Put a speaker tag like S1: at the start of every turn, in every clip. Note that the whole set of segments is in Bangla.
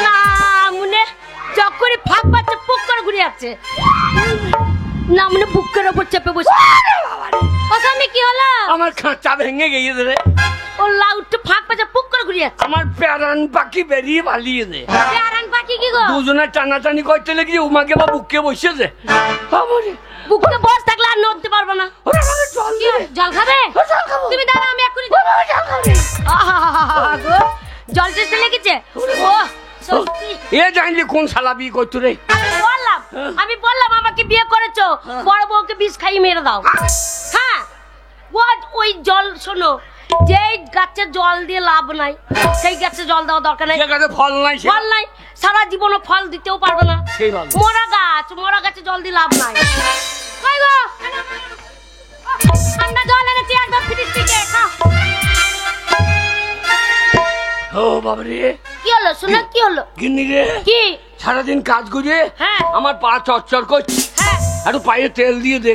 S1: না মনে যখনই ফাঁক পাচ্ছে পুক করে ঘুরে যাচ্ছে, না মনে বুকের ওপর চেপে বসে। ও স্বামী কি হলো?
S2: আমার খাঁচা ভেঙে গিয়েছে রে।
S1: ও লাউটটা ফাঁক পাচ্ছে পুক করে ঘুরে যাচ্ছে।
S2: আমার প্যারান পাখি বেরিয়ে পালিয়ে দে।
S1: প্যারান পাখি কি গো?
S2: দুজনে টানাটানি করতে লেগে উমাকে বা বুকে বসেছে।
S1: বুকে বস থাকলে আর নড়তে পারবো না। জল খাবে? তুমি দাঁড়া আমি এক্ষুনি জল টেস্টে লেগেছে। ও
S2: এ জানলি কোন শালা বিয়ে করতো রে?
S1: আমি বললাম আমাকে বিয়ে করেছো, বড় বউকে বিষ খাইয়ে মেরে দাও। হ্যাঁ ওই জল শোনো, যে গাছে জল দিয়ে লাভ নাই সেই গাছে জল দেওয়া দরকার নাই।
S2: ফল নাই,
S1: ফল নাই, সারা জীবনও ফল দিতেও পারবে না। মরা গাছে জল দিয়ে লাভ নাই। কই গো ঠান্ডা জল এনেছি একদম ফ্রিজ থেকে খাও।
S2: ও বাবা রে,
S1: কি হলো শোনা? কি হলো?
S2: গিন্নি রে,
S1: কি
S2: সারাদিন কাজ করে আমার পা চরচর করছে, একটু পায়ে তেল দিয়ে দে।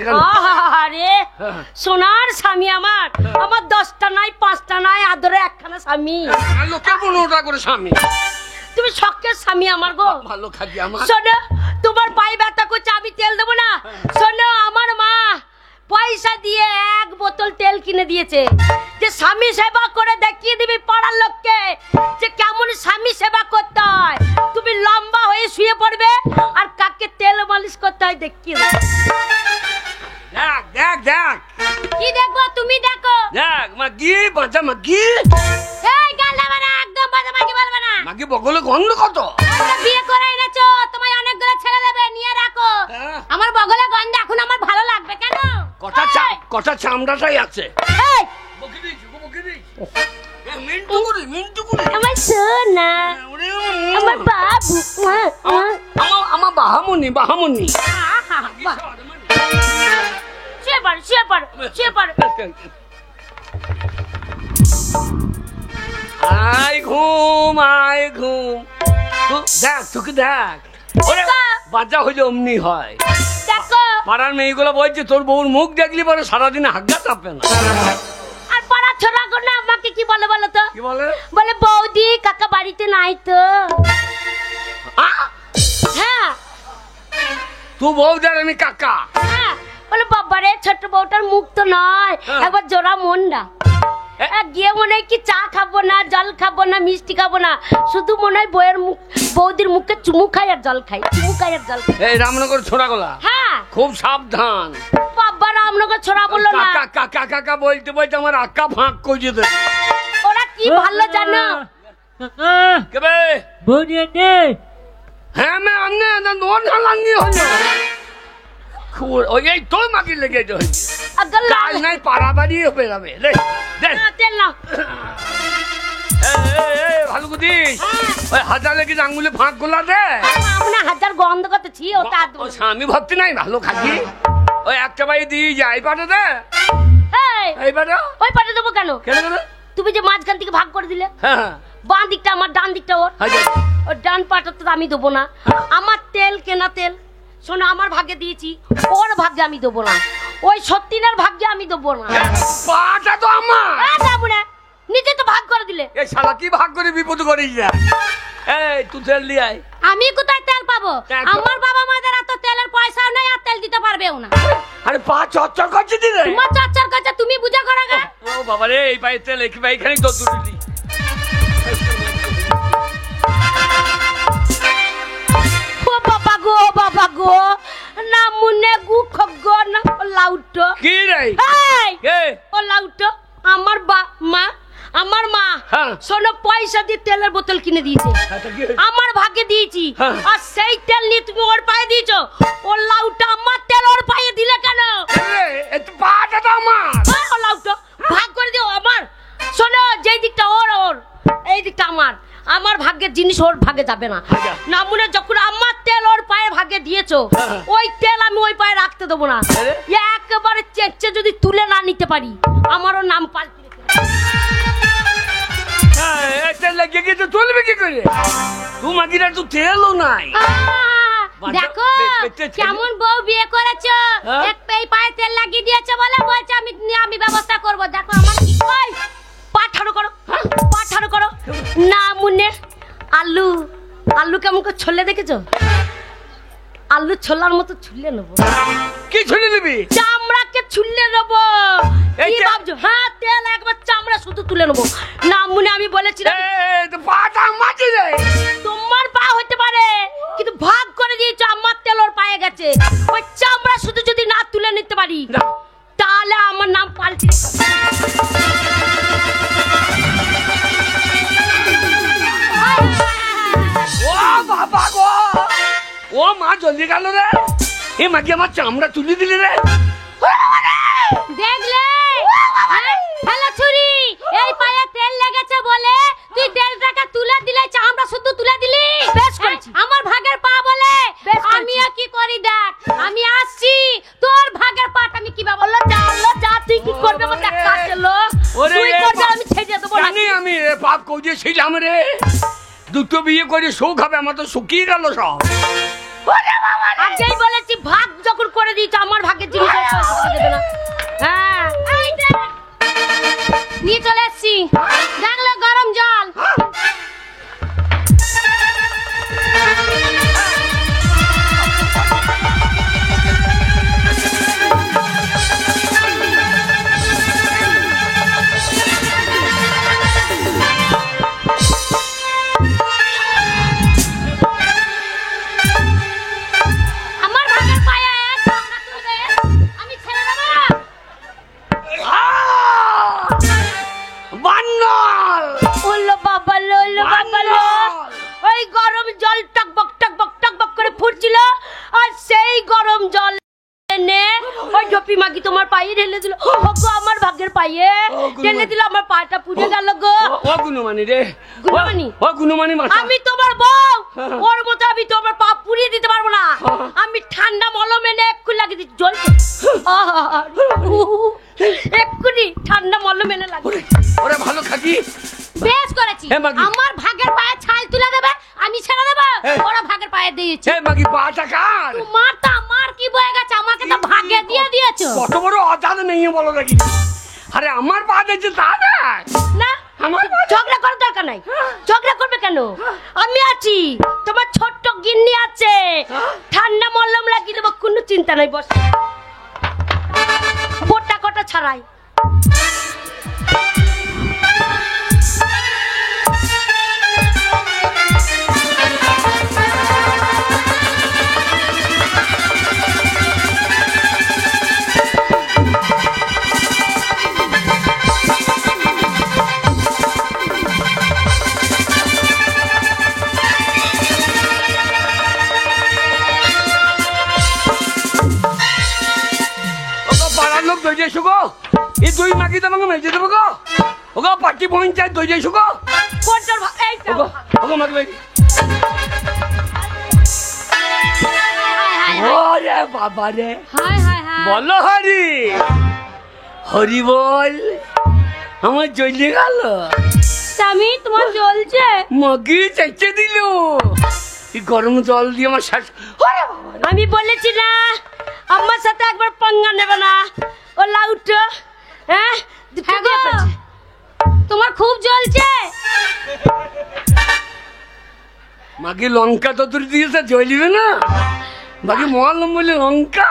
S1: আরে সোনার স্বামী আমার, আমার 10টা নাই 5টা নাই, আদরে একখানা স্বামী।
S2: লোকের 15টা করে স্বামী।
S1: তুমি শখের স্বামী আমার গো।
S2: ভালো খাবি আমার।
S1: শোনো তোমার পায়ে ব্যথা করছে, আমি তেল দেবো না? শোনো আমার মা পয়সা দিয়ে 1 বোতল তেল কিনে দিয়েছে, যে স্বামী সেবা করে দেখিয়ে দিবি পাড়ার লোককে যে কেমন স্বামী সেবা করতে হয়। তুমি লম্বা হয়ে শুয়ে পড়বে আর কাকে তেল মালিশ করতে হয় দেখিয়ে দেবে।
S2: দেখ দেখ দেখ।
S1: কি দেখবো? তুমি দেখো।
S2: দেখ মাগি, বাঁচা মাগি।
S1: এই গালটা বানা, একদম বাজে মাগি বলবে না।
S2: মাগি বগলে গন্ধ কত?
S1: তোমরা বিয়ে করে এনেছো, তোমায় অনেকগুলো ছেড়ে দেবে, নিয়ে রাখো। আমার বগলে গন্ধ এখন আমার ভালো লাগবে কেন?
S2: কটা চামড়াটাই আছে।
S1: এই
S2: বকি দিস, বকি দিস। এ মিন্টু করে, মিন্টু করে।
S1: আমার সোনা, আমার বাবু,
S2: আমার বাহামনি, বাহামনি।
S1: শুয়ে পড়।
S2: আয় ঘুম, আয় ঘুম। দেখ তোকে দেখ, ওরে বাচ্চা হইলে অমনি হয়।
S1: দেখো
S2: পাড়ার মেয়েগুলো বলছে তোর বউর মুখ দেখলি পরে সারাদিন হাগা চাপে না।
S1: আর পাড়ার ছোড়া না আমাকে কি বলে বলো তো?
S2: কি বলে?
S1: বলে বৌদি কাকা বাড়িতে নাই তো। হ্যাঁ
S2: তুই বউদার আমি কাকা।
S1: হ্যাঁ বলে বাবারে ছোট বউটার মুখ তো নয়, একবার জোড়া মনটা গিয়ে মনে হয় কি চা খাবো না, জল খাবো না, মিষ্টি খাবো না, শুধু মনে হয় বউয়ের মুখ, বৌদির মুখে চুমু খাই আর জল খাই, চুমু খাই আর জল খাই।
S2: এই রামনগর ছোড়া গলা।
S1: হ্যাঁ
S2: খুব সাবধান।
S1: বাবা রামনগর ছোড়া বললো না,
S2: কাকা কাকা বলতে বলতে আমার আক্কা ফাঁক করে দে।
S1: ওরা কি ভালো জানো?
S2: কে বে?
S3: বৌদি নে।
S2: হ্যাঁ মে আন্নে না নোন হালাঙ্গি হলো। ওই এই তোর মাকি লেগে যাই। কাল নাই পারাবাড়ি হবে যাবে। দে দে
S1: তেল নাও।
S2: ভালো কুদিস ওই হাজার লেগে আঙ্গুলে ফাঁক গোলা দে।
S1: আমরা হাজার গন্ধ করতেছি ওটা
S2: ও স্বামী ভাবতে নাই ভালো খাকি। ওই একটা বাই দিয়ে যাই পাঠে দে। এই পাঠে
S1: ওই পাঠে দেবো কেন?
S2: কেন কেন?
S1: তুমি যে মাঝখান থেকে ভাগ করে দিলে,
S2: হ্যাঁ
S1: বাঁ দিকটা আমার, ডান দিকটা ওর। ওর ডান পাটা তো আমি দেবো না। আমার তেল কেনা তেল শোনো আমার ভাগে দিয়েছি, ওর ভাগ্যে আমি দেবো না। ওই সত্যিনার ভাগ্যে আমি দেবো না।
S2: পাটা তো আমার।
S1: যাবো না, নিজে তো ভাগ করে দিলে।
S2: এই শালা কি ভাগ করে বিপদ করিস না? এই তুই তেল দিয়ে আয়।
S1: আমি কোথায় তেল পাবো? আমার বাবা মাদের এত তেলের পয়সাও নেই আর তেল দিতে পারবেও না।
S2: আরে পা চচ্চর করছে দিলে।
S1: তোমার চচ্চর করছে, তুমি বুঝা করো গা।
S2: ও বাবা রে, এই পায়ে তেল কি ভাই এখানেই তো দুটি।
S1: বাবা গো না মুনে গু খগো না লাউটো
S2: কি রে?
S1: এই
S2: কে?
S1: ও লাউটো আমার মা, আমার মা শোনো পয়সা দিয়ে তেলের বোতল কিনে দিয়েছে, আমার ভাগে দিয়েছি, আর সেই তেল নিয়ে তুমি ওর পায়ে দিয়েছো। ও লাউটা আমার তেল ওর পায়ে দিলে কেন?
S2: এত পাটা তো আমার।
S1: ও লাউটো ভাগ করে দিও আমার। শোনো যেই দিকটা ওর, ওর এই দিকটা আমার। আমার ভাগ্যের জিনিস ওর ভাগে যাবে না। না মনে যখন আমার তেল ওর পায়ে ভাগে দিয়েছো, ওই তেল আমি ওই পায়ে রাখতে দেবো না। একেবারে চেকচে যদি তুলে না নিতে পারি আমারও নাম পাল্টে
S2: লেগে গিয়ে তুলবে কি করে? তোমাকে তো তেলও নাই।
S1: দেখো কেমন বউ বিয়ে করেছো, এক পায়ে তেল লাগিয়ে দিয়েছে বলে বলছে আমি ব্যবস্থা করবো। দেখো আমার কি কই পাঠানো করো, পাঠানো করো না মুনে আলু আলু কেমন করে ছলে দেখেছো? আলু ছোলার মতো ছুলে নেবো।
S2: কি ছুলে নিবি?
S1: চামড়াকে ছুলে নেবো। কি ভাবছো? হ্যাঁ, তেল একবার চামড়া শুধু তুলে নেবো। না মুনে আমি বলেছিলাম
S2: পাটা মাটি রে।
S1: তোমার পা হতে পারে, কিন্তু ভাগ করে দিয়েছো আমার তেল ওর পায়ে গেছে। ওই চামড়া শুধু যদি না তুলে নিতে পারি তাহলে আমার নাম পাল্টে।
S2: ও বাবা গো, ও মা জলদি গেল রে। এ মাকে আমার চামড়া তুলে দিলি রে।
S1: দেখলে হ্যালো ছুরি, এই পায়ে তেল লেগেছে বলে তুই তেলটাকে তুলে দিলে, চামড়া শুধু তুলে দিলি। বেশ করেছি, আমার ভাগের পা বলে আমি আর কি করি দেখ। আমি আসছি, তোর ভাগের পাটা আমি কি ভাবে বললো। যা তুই কি করবে আমার দেখ। কাটলো তুই করবে, আমি ছেড়ে দেবো না।
S2: আমি পাপ করেছিলাম রে। দুটো বিয়ে করে সুখ হবে, আমার তো শুকিয়ে গেল সব।
S1: আগেই বলেছি ভাগ যখন করে দিয়েছ আমার ভাগের জিনিস দেবে না। হ্যাঁ নিয়ে চলে এসছি, দেখলে গরম জল। ওই গরম জল টকবক টকবক টকবক করে ফুটছিল, আর সেই গরম জল এনে ওই ঢপি মাগি তোমার পায়ে ঢেলে দিল। আমার ভাগ্যের পায়ে ঢেলে দিল, আমার পাটা পুড়ে গেল গো।
S2: ও গুণমানি রে,
S1: গুণমানি,
S2: ও গুণমানি মাথা।
S1: আমি তোমার বউ, ওর মতো আমি তোমার পা পুড়িয়ে দিতে পারবো না। আমি ঠান্ডা মলম এনে এক্ষুনি লাগিয়ে দিচ্ছি, জ্বলছে এক্ষুনি ঠান্ডা মলম এনে লাগিয়ে।
S2: ওরে ভালো খাকি।
S1: বেশ করেছি, আমার ভাগের পায়ে ছাল তুলে দেবে, আমি ছেড়ে দেবো। ওরা ভাগের পায়ে দিয়েছে।
S2: এই মাগি পাটা কার?
S1: তোমার তো আমার কি বয়ে গেছে, আমাকে তো ভাগে দিয়ে দিয়েছো।
S2: কত বড় অজাদ নেই বলো নাকি? আরে আমার পা দিয়েছে তা না,
S1: না আমার ঝগড়া করার দরকার নাই। ঝগড়া করবে কেন? আমি আছি, তোমার ছোট্ট গিন্নি আছে, ঠান্ডা মলম লাগিয়ে দেবো, কোনো চিন্তা নাই। বস বোটা কটা ছাড়াই।
S2: এই দুই মাগি তোমাকে মেজে দেবো গো। ওগো পার্টি পঞ্চায়েত দই যাইছো গো। ওগো মাগি ভাই। ওরে বাবা রে, বলো হরি হরি বল। আমার জ্বলে গেল
S1: স্বামী, তোমার জ্বলছে।
S2: মাগি চাইতে দিল গরম জল দিয়ে আমার শ্বাস।
S1: আমি বলেছি না আমার সাথে একবার পাঙ্গা নেবে না। ও লাউটো, হ্যাঁ তোমার খুব জ্বলছে।
S2: মাগি লঙ্কা তো তুই দিয়েছে, জ্বলিবে না। বাকি মলম বলে লঙ্কা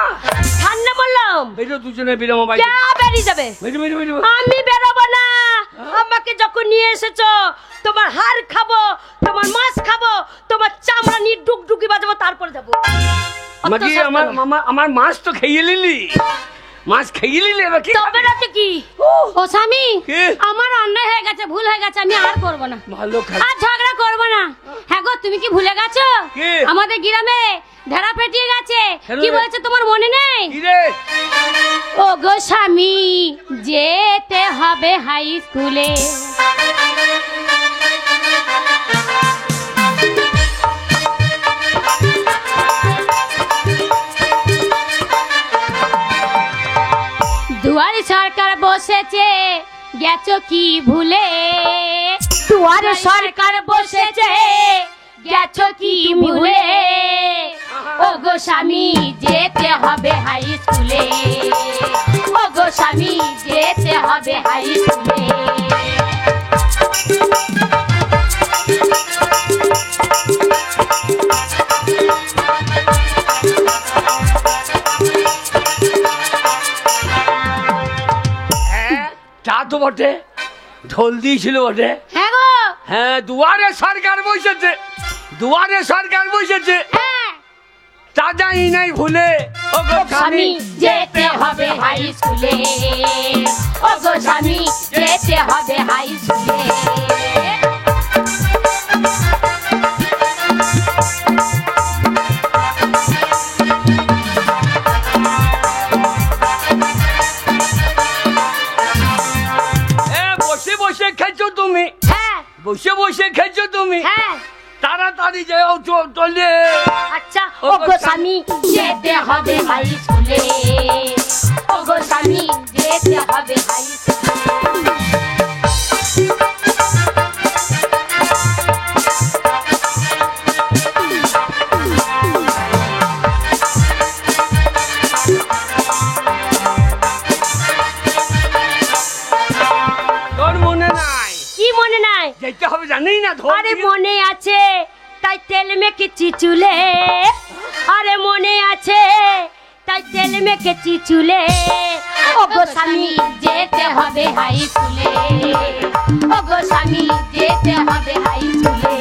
S1: ঠান্ডা বললাম।
S2: বেরো দুজনে বেরোবো,
S1: বেরিয়ে যাবে। আমি বেরোবো না। আমাকে যখন নিয়ে এসেছো, তোমার হাড় খাবো, তোমার মাছ খাবো, তোমার চামড়া নিয়ে ডুকডুকি বাজাবো, তারপর যাবো।
S2: মাগি আমার মাছ তো খেয়ে নিলি, মাছ খেয়ে নিলি। এবার কি
S1: তবে রাতে কি? ও স্বামী, আমার অন্যায় হয়ে গেছে, ভুল হয়ে গেছে, আমি আর করবো না।
S2: ভালো
S1: আর ঝগড়া করবো না। হ্যাঁ গো, তুমি কি ভুলে গেছো আমাদের গ্রামে ঢেড়া পেটিয়ে গেছে? কি বলেছে তোমার মনে নেই? ও গো স্বামী, যেতে হবে হাই স্কুলে। দুয়ারে সরকার বসেছে, গেছো কি ভুলে? দুয়ারে সরকার বসেছে, গেছো কি ভুলে? ও গো স্বামী, যেতে হবে হাই স্কুলে। ও গো স্বামী, যেতে হবে হাই স্কুলে।
S2: বটে, ঢোল দিয়েছিল বটে।
S1: হ্যাঁ গো,
S2: হ্যাঁ, দুয়ারে সরকার বসেছে, দুয়ারে সরকার বসেছে,
S1: হ্যাঁ।
S2: তা যাই নাই ভুলে। ও গো
S1: স্বামী যেতে হবে হাই স্কুলে, ও গো স্বামী যেতে হবে হাই স্কুলে।
S2: বসে বসে খেয়েছো তুমি,
S1: হ্যাঁ
S2: বসে বসে খেয়েছো তুমি,
S1: হ্যাঁ।
S2: তাড়াতাড়ি যাও চলে।
S1: আচ্ছা, ও গো স্বামী যেতে হবে হাই স্কুলে, ও গো স্বামী যেতে হবে হাই স্কুলে।
S2: তোর মনে নাই?
S1: কি মনে নাই?
S2: যেতে হবে জানি না।
S1: আরে মনে আছে, তাই তেল মেখেছি চুলে। আরে মনে আছে, তাই তেল মেখেছি চুলে। ও গো স্বামী যেতে হবে হাই স্কুলে, ও গো স্বামী যেতে হবে হাই স্কুলে।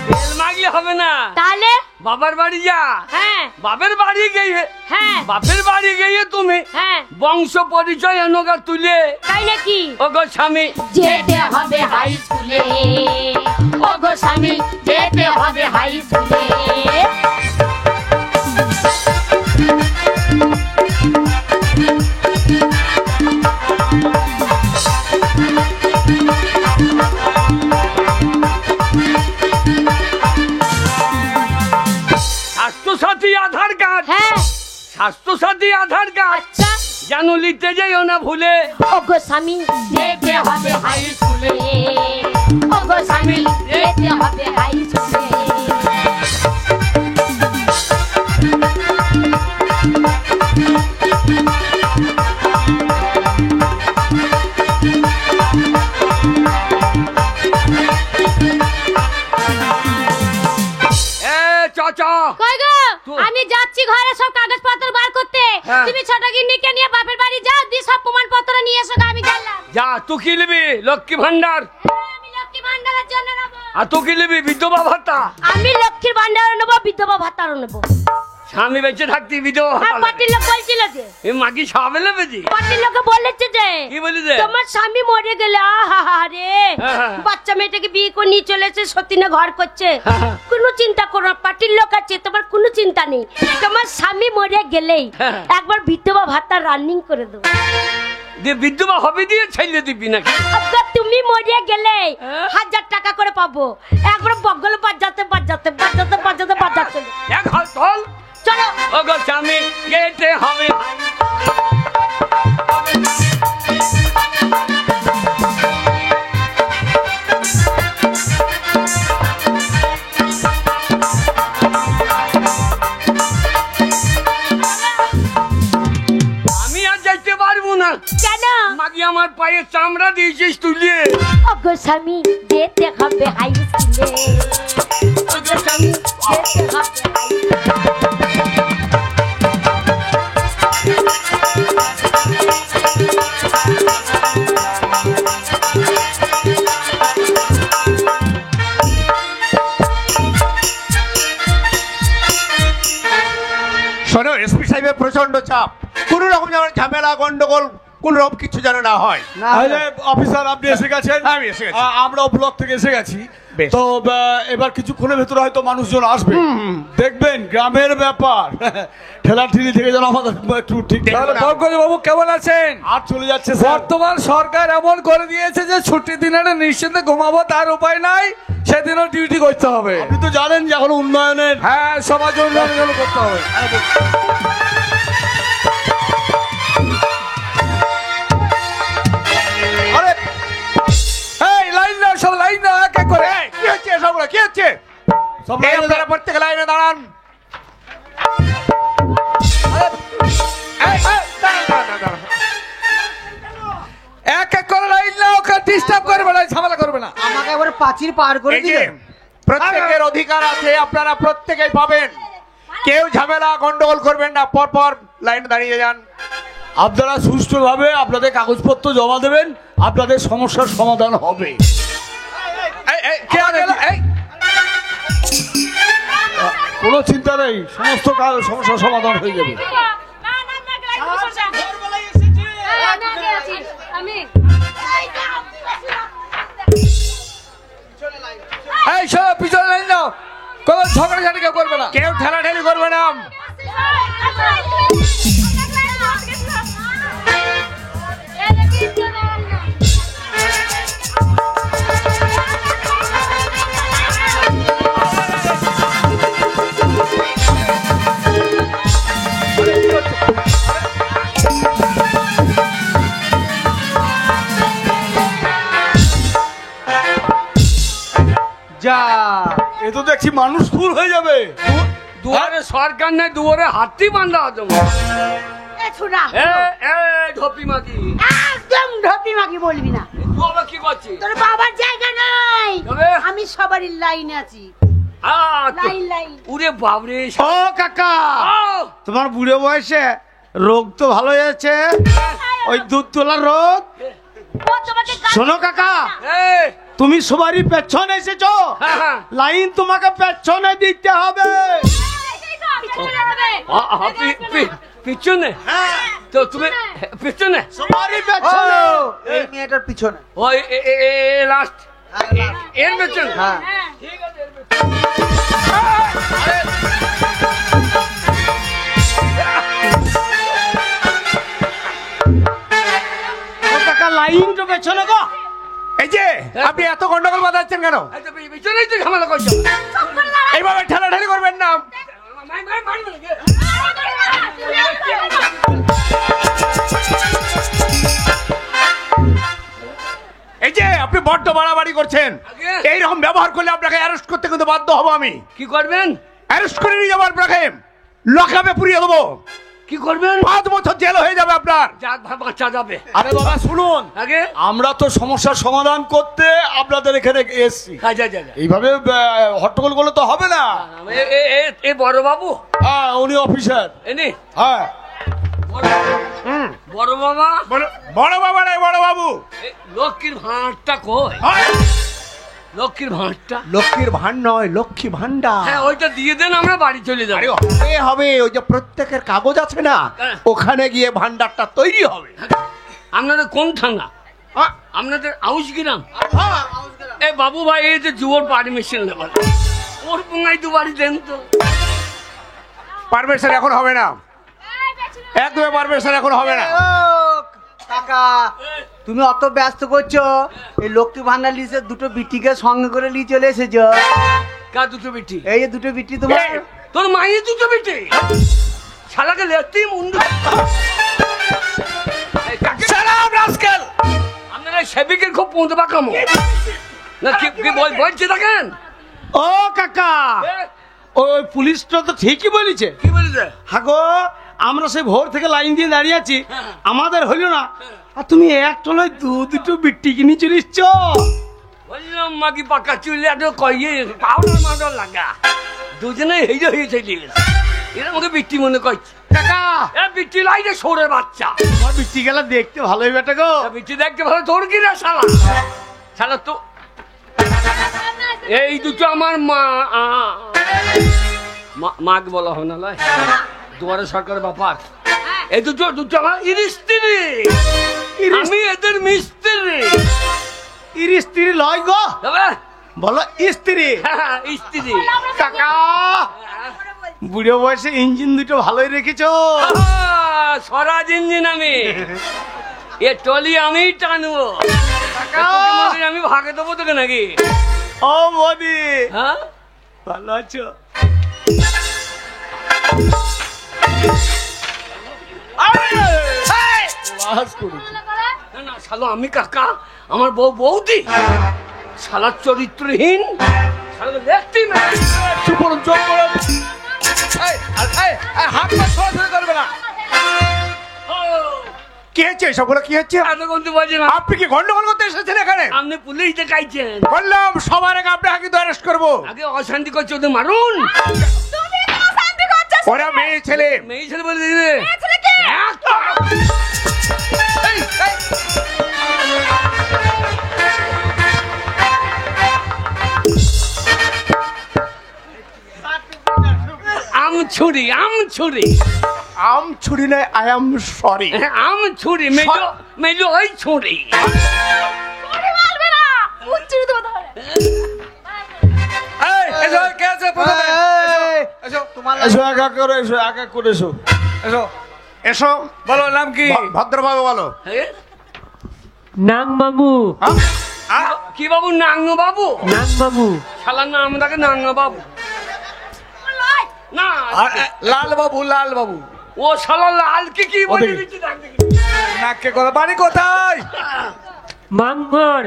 S2: তেল মাগলে হবে না,
S1: তাহলে
S2: বাবার বাড়ি যা।
S1: হ্যাঁ
S2: বাপের বাড়ি গিয়ে,
S1: হ্যাঁ
S2: বাপের বাড়ি গিয়ে তুমি
S1: হ্যাঁ।
S2: বংশ পরিচয় এনগা তুলে।
S1: তাই নাকি?
S2: ও গো স্বামী
S1: যেতে হবে হাই স্কুলে, ও গো স্বামী যেতে হবে হাই স্কুলে।
S2: স্বাস্থ্যসাথী আধার কার্ড,
S1: হ্যাঁ
S2: স্বাস্থ্যসাথী আধার কার্ড
S1: আচ্ছা,
S2: জানো লিখতে যাইও না ভুলে।
S1: ও গো স্বামী যেতে হবে হাই স্কুলে, ও গো স্বামী যেতে হবে হাই স্কুলে।
S2: চাচা
S1: কই গো?
S2: তো-
S1: আমি যাচ্ছি ঘরে সব কাগজপত্র বার করতে।
S2: হ্যাঁ।
S1: তুমি ছোট গিন্নিকে নিয়ে বাপের বাড়ি যাও, দি সব প্রমাণপত্র নিয়ে এসো। আমি গেলাম।
S2: যা, তুই কি নিবি? লক্ষ্মী ভান্ডার।
S1: আমি লক্ষ্মী ভান্ডারের জন্য নেবো।
S2: আর তুই কি নিবি? বিধবা ভাতা।
S1: আমি লক্ষ্মীর ভান্ডারও নেবো, বিধবা ভাতারও নেবো।
S2: স্বামী বেঁচে থাকতি বিধবা
S1: আর
S2: ভাতা
S1: পার্টির লোক বলছিল যে,
S2: এ মাকি সাবে লেবেছি।
S1: পার্টির লোকে বলেছে যে
S2: কি বলেছে?
S1: তোমার স্বামী মরে গেলে আহা রে,
S2: হ্যাঁ।
S1: বাচ্চা মেয়েটাকে বিয়ে করে নিয়ে চলেছে, সতীনে ঘর করছে।
S2: হ্যাঁ।
S1: কোনো চিন্তা করো না, পার্টির লোক আছে, তোমার কোনো চিন্তা নেই। তোমার স্বামী মরে গেলেই
S2: হ্যাঁ।
S1: একবার বিধবা ভাতা রানিং করে দেবো।
S2: দিয়ে বিধবা হবে দিয়ে ছেলে দিবি নাকি?
S1: আব্বা তুমি মরে গেলে
S2: হ্যাঁ।
S1: 1000 টাকা করে পাবো। একবার বগল বাজাতে বাজাতে বাজাতে বাজাতে বাজাতে
S2: এক হাত চল।
S1: চলো।
S2: ও গো স্বামী যেতে হবে। আমি আর যাইতে পারবো না।
S1: কেন?
S2: মাগি আমার পায়ে চামড়া দিয়েছিস তুলিয়ে।
S1: ওগো স্বামী যেতে হবে হাই স্কুলে, ওগো স্বামী যেতে হবে হাই
S3: শোনো, এসপি সাহেবের প্রচন্ড চাপ, কোন রকম যেন ঝামেলা গন্ডগোল কোন রকম কিছু যেন না হয়।
S4: তাহলে অফিসার আপনি এসে গেছেন,
S3: আমি এসে গেছি।
S4: আমরাও ব্লক থেকে এসে গেছি।
S3: বেশ।
S4: তো এবার কিছুক্ষণের ভেতরে হয়তো মানুষজন আসবে, দেখবেন গ্রামের ব্যাপার ঠেলাঠেলি থেকে যেন আমাদের একটু ঠিক
S3: তাহলে
S5: পঙ্কজ বাবু কেমন আছেন?
S4: আর চলে যাচ্ছে স্যার।
S5: বর্তমান সরকার এমন করে দিয়েছে যে ছুটির দিনে নিশ্চিন্তে ঘুমাবো, তার উপায় নাই, সেদিনও ডিউটি করতে হবে।
S4: আপনি তো জানেন যে এখন উন্নয়নের
S5: হ্যাঁ, সমাজ উন্নয়ন করতে হবে।
S4: আরে
S5: এই লাইন দাও, সব লাইন দাও এক এক করে।
S3: এই, কি হচ্ছে সবগুলো? কি হচ্ছে?
S4: সব
S3: এই আপনারা প্রত্যেক লাইনে দাঁড়ান।
S5: এক এক করে লাইন ডিস্টার্ব করবে না, ঝামেলা করবে না।
S6: আমাকে একবারে পাঁচির পার করে
S3: এই যে
S6: দিলেন।
S3: প্রত্যেকের অধিকার আছে, আপনারা প্রত্যেকেই পাবেন। কেউ ঝামেলা গন্ডগোল করবেন না, পর পর লাইন দাঁড়িয়ে যান।
S4: আপনারা সুষ্ঠুভাবে আপনাদের কাগজপত্র জমা দেবেন, আপনাদের সমস্যার সমাধান হবে।
S5: কে আগে এলো? এই,
S4: কোনো চিন্তা নেই, সমস্ত সমস্যার সমাধান হয়ে যাবে।
S5: এই শোনো, পিছনে লাইন দাও, কোনো ঝগড়াঝাটি কেউ করবে না।
S3: কেউ ঠেলাঠেলি করবে না।
S6: যা
S4: এ তো দেখছি মানুষ ফুল হয়ে যাবে।
S2: দুয়ারে সরকার নাই, দুয়ারে হাতি বান্ধা আছে। ঢপি মাগি,
S1: একদম ঢপি মাগি বলবি না।
S2: তুই আবার কি করছিস?
S1: তোর বাবার জায়গা নাই,
S2: তবে?
S1: আমি সবারই লাইনে আছি। Line line.
S2: উরে বাবরে,
S3: ও কাকা,
S2: আহ!
S3: তোমার বুড়ো বয়সে রোগ তো ভালো হয়েছে, ওই দুধ তোলার রোগ।
S1: ও তোমাকে
S3: শোনো কাকা,
S2: এই,
S3: তুমি সবারই পেছনে এসেছো,
S2: হ্যাঁ, হ্যাঁ।
S3: লাইন তোমাকে পেছনে দিতে হবে।
S2: পিছনে তো তুমি পিছনে,
S3: সবারই পেছনে।
S6: এই মেয়েটার পিছনে।
S2: ওই লাস্ট এর পেছনে।
S6: হ্যাঁ
S3: ও কাকা, লাইন তো পেছনে গো। এই যে আপনি এত গন্ডগোল বাঁধাচ্ছেন কেন?
S2: পিছনেই তো ঝামেলা করছো।
S3: এইভাবে ঠেলাঠেলি করবেন না। এই যে আপনি বড্ড বাড়াবাড়ি করছেন,
S2: আগে?
S3: এইরকম ব্যবহার করলে আপনাকে অ্যারেস্ট করতে কিন্তু বাধ্য হবো আমি।
S2: কি করবেন?
S3: অ্যারেস্ট করে নিয়ে যাবো আপনাকে, লকআপে পুরিয়ে দেবো।
S2: কি করবেন?
S3: 5 বছর জেল হয়ে যাবে আপনার।
S2: যাক ভাই, বাঁচা যাবে।
S4: আরে বাবা শুনুন,
S2: আগে
S4: আমরা তো সমস্যার সমাধান করতে আপনাদের এখানে এসছি।
S2: যা যা যা।
S4: এইভাবে হট্টগোল করলে তো হবে না।
S2: এ বড় বাবু,
S4: হ্যাঁ উনি অফিসার।
S2: এনে
S4: হ্যাঁ
S2: বড় বাবা,
S3: বড় বাবা নাই, বড় বাবু।
S2: এই লক্ষ্মীর ভাঁড়টা কই? লক্ষ্মীর ভাঁড়টা?
S3: লক্ষ্মীর ভান্ড নয়, লক্ষ্মী ভান্ডার।
S2: হ্যাঁ, ওইটা দিয়ে দেন, আমরা বাড়ি চলে যাবো।
S3: আরে হবে হবে, ওই যে প্রত্যেকের কাগজ আছে না,
S2: হ্যাঁ।
S3: ওখানে গিয়ে ভান্ডারটা তৈরি হবে।
S2: আপনাদের কোন থানা?
S3: আ-
S2: আপনাদের আউশ গ্রাম?
S3: হ্যাঁ।
S2: এ বাবু ভাই, এই যে জুয়োর পারমিশন নেবার, ওর পুঙ্গাই দু বাড়ি দেন তো।
S3: পারমিশন এখন হবে না, একদমই পারমিশন এখন হবে না।
S6: ও কাকা, তুমি অত ব্যস্ত করছো, এই লক্ষ্মী ভান্ডার লিস্টে দুটো বিটিকে সঙ্গে করে নিয়ে চলে এসেছো।
S2: কা দুটো বেটি?
S6: এই যে দুটো বিটি তোমার।
S3: এই,
S2: তোর মায়ের দুটো বেটি? শালাকে লেতি মুন্ডু। এই কাকে সালাম রাস্কেল, আপনারা সেবিকের খুব পৌঁছবা কামো না? কি বলছে দেখেন?
S3: ও কাকা, ওই পুলিশটা তো ঠিকই বলেছে।
S2: কি বলেছে?
S3: হাগো, আমরা সেই ভোর থেকে লাইন দিয়ে দাঁড়িয়ে আছি,
S2: হ্যাঁ।
S3: আমাদের হইল না, আর তুমি এক টলায় দুটো বিট্টি কিনে চলে এসছো।
S2: বললাম মাগি পাকা চুলে এত কইয়ে পাউডার মাউডার লাগা, দুজনে হেজে হয়ে চলে গেছে। এরা আমাকে বিট্টি মনে করছে।
S3: কাকা,
S2: এ বিট্টি লাইনে সৌরের বাচ্চা।
S3: তোমার বিট্টি গেলা দেখতে ভালোই বেটা গো।
S2: এ বিট্টি দেখতে ভালো, তোর কি রে শালা? শালা তো এই দুটো আমার মাগ বলা হয় না, লয় দুয়ারে সরকারের ব্যাপার। এই দুটো আমার স্ত্রী, আমি এদের মিস্ত্রি।
S3: স্ত্রী লয় গো,
S2: তবে
S3: বলো স্ত্রী।
S2: স্ত্রী।
S3: কাকা, বুড়ো বয়সে ইঞ্জিন দুটো ভালোই রেখেছো।
S2: স্বরাজ ইঞ্জিন আমি, এ টলি আমি টানবো। আমি ভাগে দেবো তোকে নাকি?
S3: ও বদি,
S2: হ্যাঁ,
S3: ভালো আছো?
S2: না শালো আমি কাকা, আমার বৌদি শালার চরিত্রহীন, শালা দেখতে
S5: চুপ করুন, চুপ করুন। হাত পা ছড়াছড়ি করবে না।
S3: কি হচ্ছে সবগুলো কি হচ্ছে?
S2: এতক্ষণ তো বলছেন
S3: আপনি কি গন্ডগোল করতে এসেছেন এখানে?
S2: আপনি পুলিশ দেখাইছেন,
S3: বললাম সবার আগে আপনাকে কিন্তু অ্যারেস্ট করবো।
S2: আগে অশান্তি করছে ওদের মারুন।
S3: ওরা মেয়ে ছেলে।
S2: মেয়ে ছেলে বলে দিলে আম ছুরি
S3: আম ছুরি নয়, আই এম সরি।
S2: আম ছুরি মেলো ওই ছুরি।
S5: এই, এসো, কে আছে প্রথমে? এসো,
S6: তোমার
S4: এসো এক এক করে এসো, এক এক করে এসো।
S5: এসো।
S3: এসো,
S5: বলো নাম কি?
S3: ভদ্রভাবে বলো।
S7: নাং বাবু,
S2: কি বাবু? নাঙ্গ বাবু?
S7: নাং বাবু,
S2: শালার নাম থাকে নাঙ্গ বাবু না।
S5: লাল বাবু, লাল বাবু।
S2: ও শালা লালকে কি বলে
S4: ওদিকে।
S2: দিচ্ছি ডাক দেখি।
S5: নাককে কথা। বাড়ি কোথায়?
S7: মাংঘর,